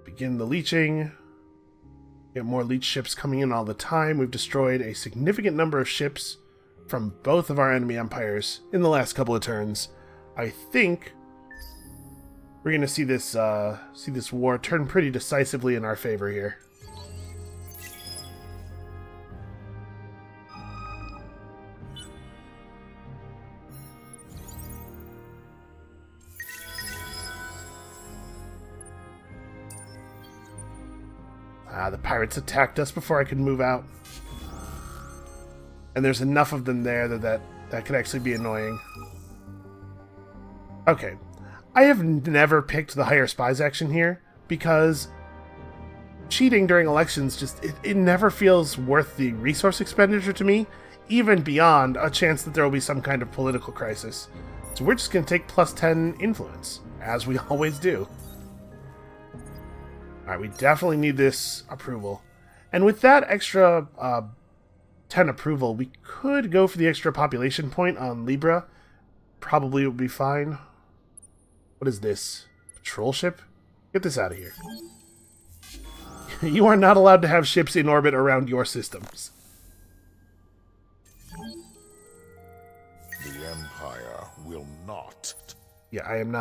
Begin the leeching. Get more leech ships coming in all the time. We've destroyed a significant number of ships from both of our enemy empires in the last couple of turns. I think we're going to see this war turn pretty decisively in our favor here. The pirates attacked us before I could move out. And there's enough of them there that could actually be annoying. Okay. I have never picked the hire spies action here because cheating during elections it never feels worth the resource expenditure to me, even beyond a chance that there will be some kind of political crisis. So we're just going to take plus 10 influence, as we always do. Alright, we definitely need this approval. And with that extra 10 approval, we could go for the extra population point on Libra. Probably would be fine. What is this? Patrol ship? Get this out of here. You are not allowed to have ships in orbit around your systems. The Empire will not. Yeah, I am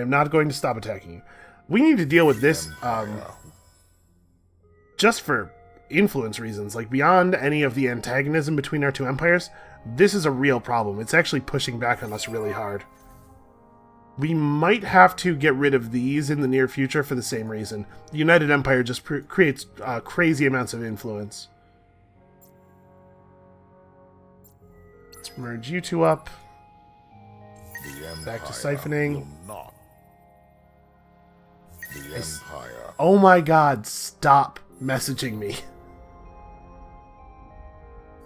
not going to stop attacking you. We need to deal with this, just for influence reasons. Like, beyond any of the antagonism between our two empires, this is a real problem. It's actually pushing back on us really hard. We might have to get rid of these in the near future for the same reason. The United Empire just creates crazy amounts of influence. Let's merge you two up. Back to siphoning. The Empire. Oh my god, stop messaging me.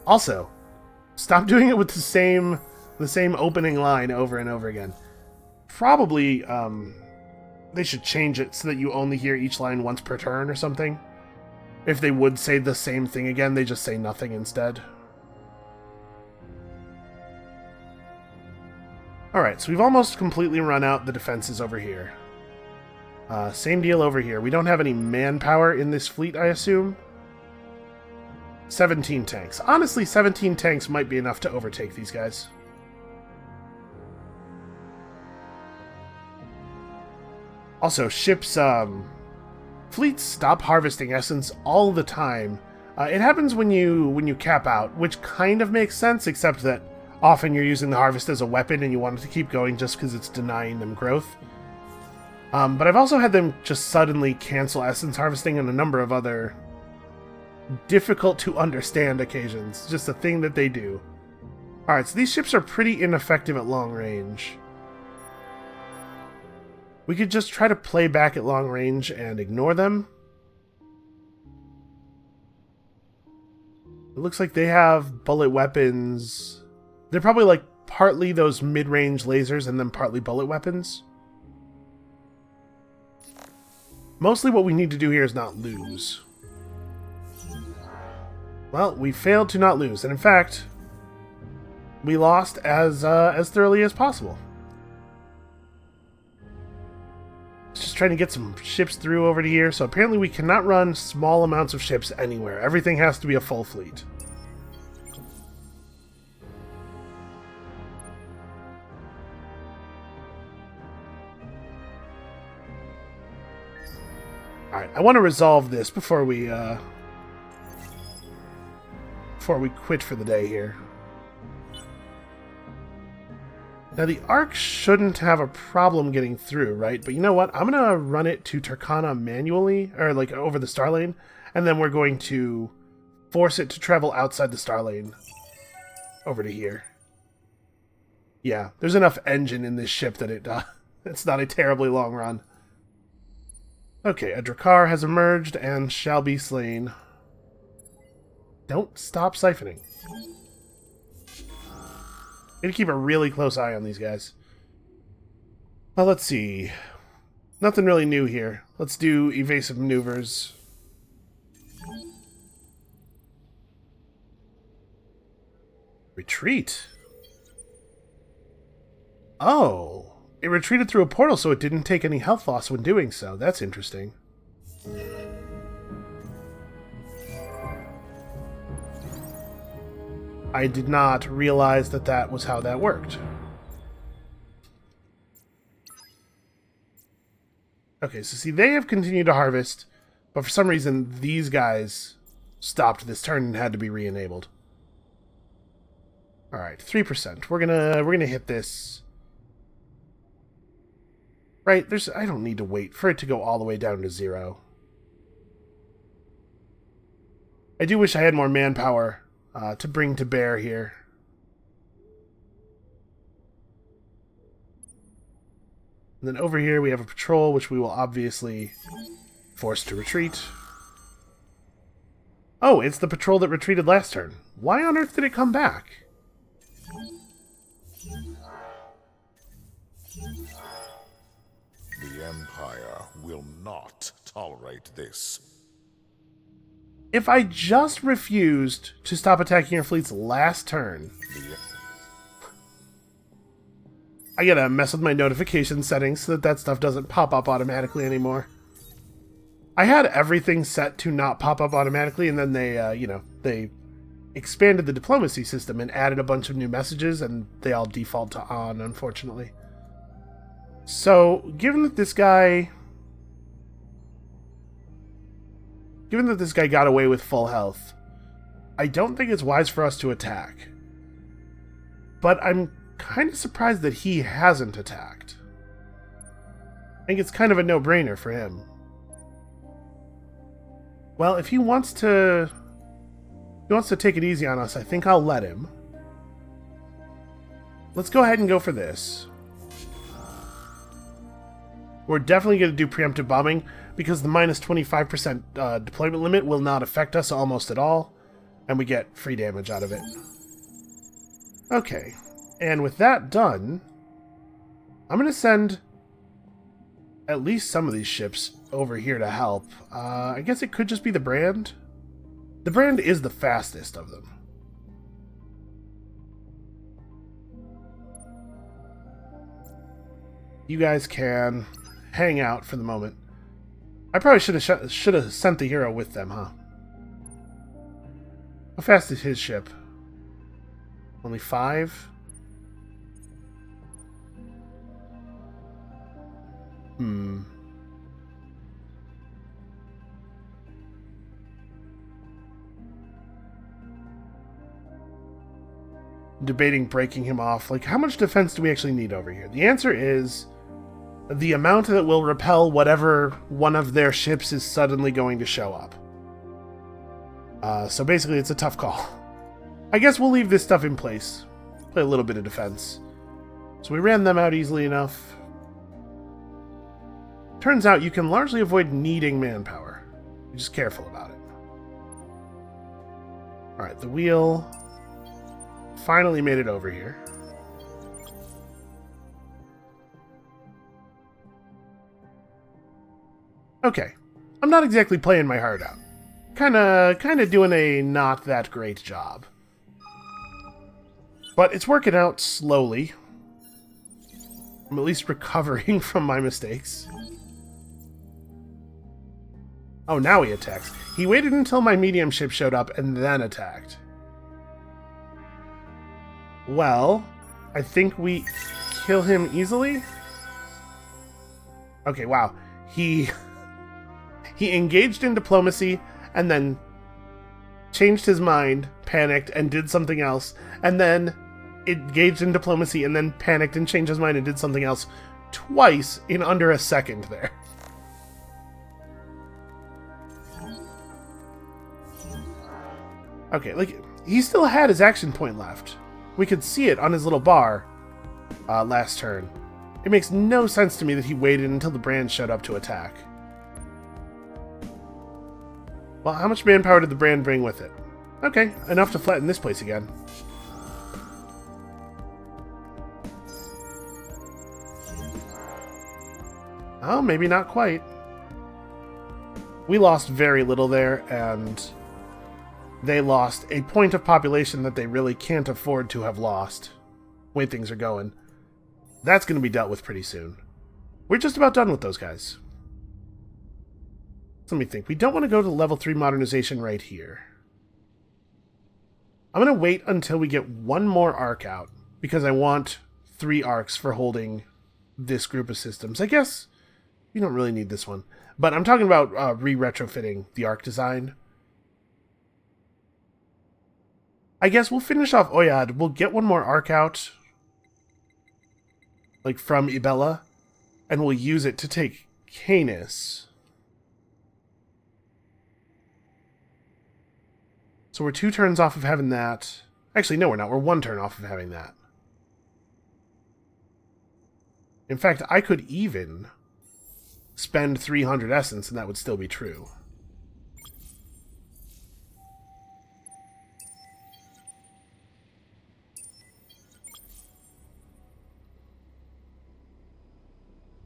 Also, stop doing it with the same opening line over and over again. Probably, they should change it so that you only hear each line once per turn or something. If they would say the same thing again, they just say nothing instead. Alright, so we've almost completely run out the defenses over here. Same deal over here. We don't have any manpower in this fleet, I assume. 17 tanks. Honestly, 17 tanks might be enough to overtake these guys. Also, ships, fleets stop harvesting essence all the time. It happens when you cap out, which kind of makes sense, except that often you're using the harvest as a weapon and you want it to keep going just because it's denying them growth. But I've also had them just suddenly cancel essence harvesting on a number of other difficult to understand occasions. Just a thing that they do. Alright, so these ships are pretty ineffective at long range. We could just try to play back at long range and ignore them. It looks like they have bullet weapons. They're probably like partly those mid-range lasers and then partly bullet weapons. Mostly what we need to do here is not lose. Well, we failed to not lose, and in fact, we lost as thoroughly as possible. Just trying to get some ships through over to here. So apparently we cannot run small amounts of ships anywhere. Everything has to be a full fleet. Alright, I want to resolve this before we quit for the day here. Now, the Ark shouldn't have a problem getting through, right? But you know what? I'm going to run it to Turkana manually, or like over the star lane, and then we're going to force it to travel outside the star lane over to here. Yeah, there's enough engine in this ship that it's not a terribly long run. Okay, a Drakkar has emerged and shall be slain. Don't stop siphoning. Gotta keep a really close eye on these guys. Well, let's see. Nothing really new here. Let's do evasive maneuvers. Retreat. Oh. It retreated through a portal so it didn't take any health loss when doing so. That's interesting. I did not realize that that was how that worked. Okay, so see, they have continued to harvest, but for some reason, these guys stopped this turn and had to be re-enabled. Alright, 3%. We're gonna hit this. Right, I don't need to wait for it to go all the way down to 0. I do wish I had more manpower to bring to bear here. And then over here we have a patrol, which we will obviously force to retreat. Oh, it's the patrol that retreated last turn. Why on earth did it come back? The Empire will not tolerate this. If I just refused to stop attacking your fleets last turn, I gotta mess with my notification settings so that that stuff doesn't pop up automatically anymore. I had everything set to not pop up automatically, and then they expanded the diplomacy system and added a bunch of new messages, and they all default to on, unfortunately. So, given that this guy got away with full health, I don't think it's wise for us to attack. But I'm kind of surprised that he hasn't attacked. I think it's kind of a no-brainer for him. Well, if he wants to take it easy on us, I think I'll let him. Let's go ahead and go for this. We're definitely going to do preemptive bombing, because the minus 25% deployment limit will not affect us almost at all, and we get free damage out of it. Okay, and with that done, I'm going to send at least some of these ships over here to help. I guess it could just be the Brand. The Brand is the fastest of them. You guys can hang out for the moment. I probably should have sent the hero with them, huh? How fast is his ship? Only 5? Debating breaking him off. Like, how much defense do we actually need over here? The answer is the amount that will repel whatever one of their ships is suddenly going to show up. So basically, it's a tough call. I guess we'll leave this stuff in place. Play a little bit of defense. So we ran them out easily enough. Turns out you can largely avoid needing manpower. Be just careful about it. Alright, the wheel finally made it over here. Okay. I'm not exactly playing my heart out. Kinda doing a not that great job. But it's working out slowly. I'm at least recovering from my mistakes. Oh, now he attacks. He waited until my medium ship showed up and then attacked. Well, I think we kill him easily. Okay, wow. He engaged in diplomacy and then changed his mind, panicked, and did something else, and then engaged in diplomacy and then panicked and changed his mind and did something else twice in under a second there. Okay, like, he still had his action point left. We could see it on his little bar last turn. It makes no sense to me that he waited until the Brand showed up to attack. Well, how much manpower did the brand bring with it? Okay, enough to flatten this place again. Oh, maybe not quite. We lost very little there, and they lost a point of population that they really can't afford to have lost. The way things are going. That's going to be dealt with pretty soon. We're just about done with those guys. Let me think. We don't want to go to level 3 modernization right here. I'm going to wait until we get one more arc out, because I want 3 arcs for holding this group of systems. I guess we don't really need this one. But I'm talking about re-retrofitting the arc design. I guess we'll finish off Oyad. We'll get one more arc out, like from Ibella, and we'll use it to take Canis. So we're 2 turns off of having that. Actually, no, we're not. We're 1 turn off of having that. In fact, I could even spend 300 essence, and that would still be true.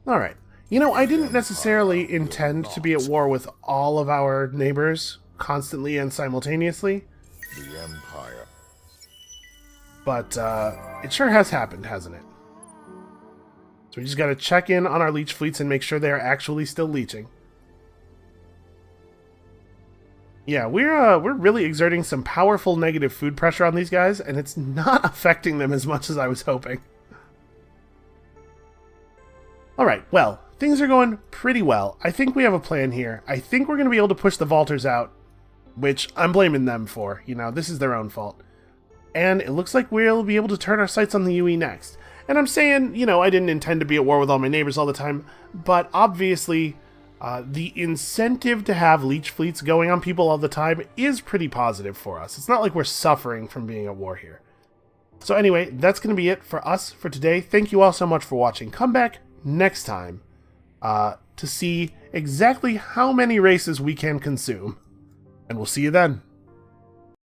Alright. You know, I didn't necessarily intend to be at war with all of our neighbors constantly and simultaneously. The Empire. But it sure has happened, hasn't it? So we just gotta check in on our leech fleets and make sure they're actually still leeching. Yeah, we're really exerting some powerful negative food pressure on these guys, and it's not affecting them as much as I was hoping. Alright, well, things are going pretty well. I think we have a plan here. I think we're going to be able to push the Vaulters out, which I'm blaming them for. You know, this is their own fault. And it looks like we'll be able to turn our sights on the UE next. And I'm saying, you know, I didn't intend to be at war with all my neighbors all the time, but obviously the incentive to have leech fleets going on people all the time is pretty positive for us. It's not like we're suffering from being at war here. So anyway, that's going to be it for us for today. Thank you all so much for watching. Come back next time to see exactly how many races we can consume. And we'll see you then.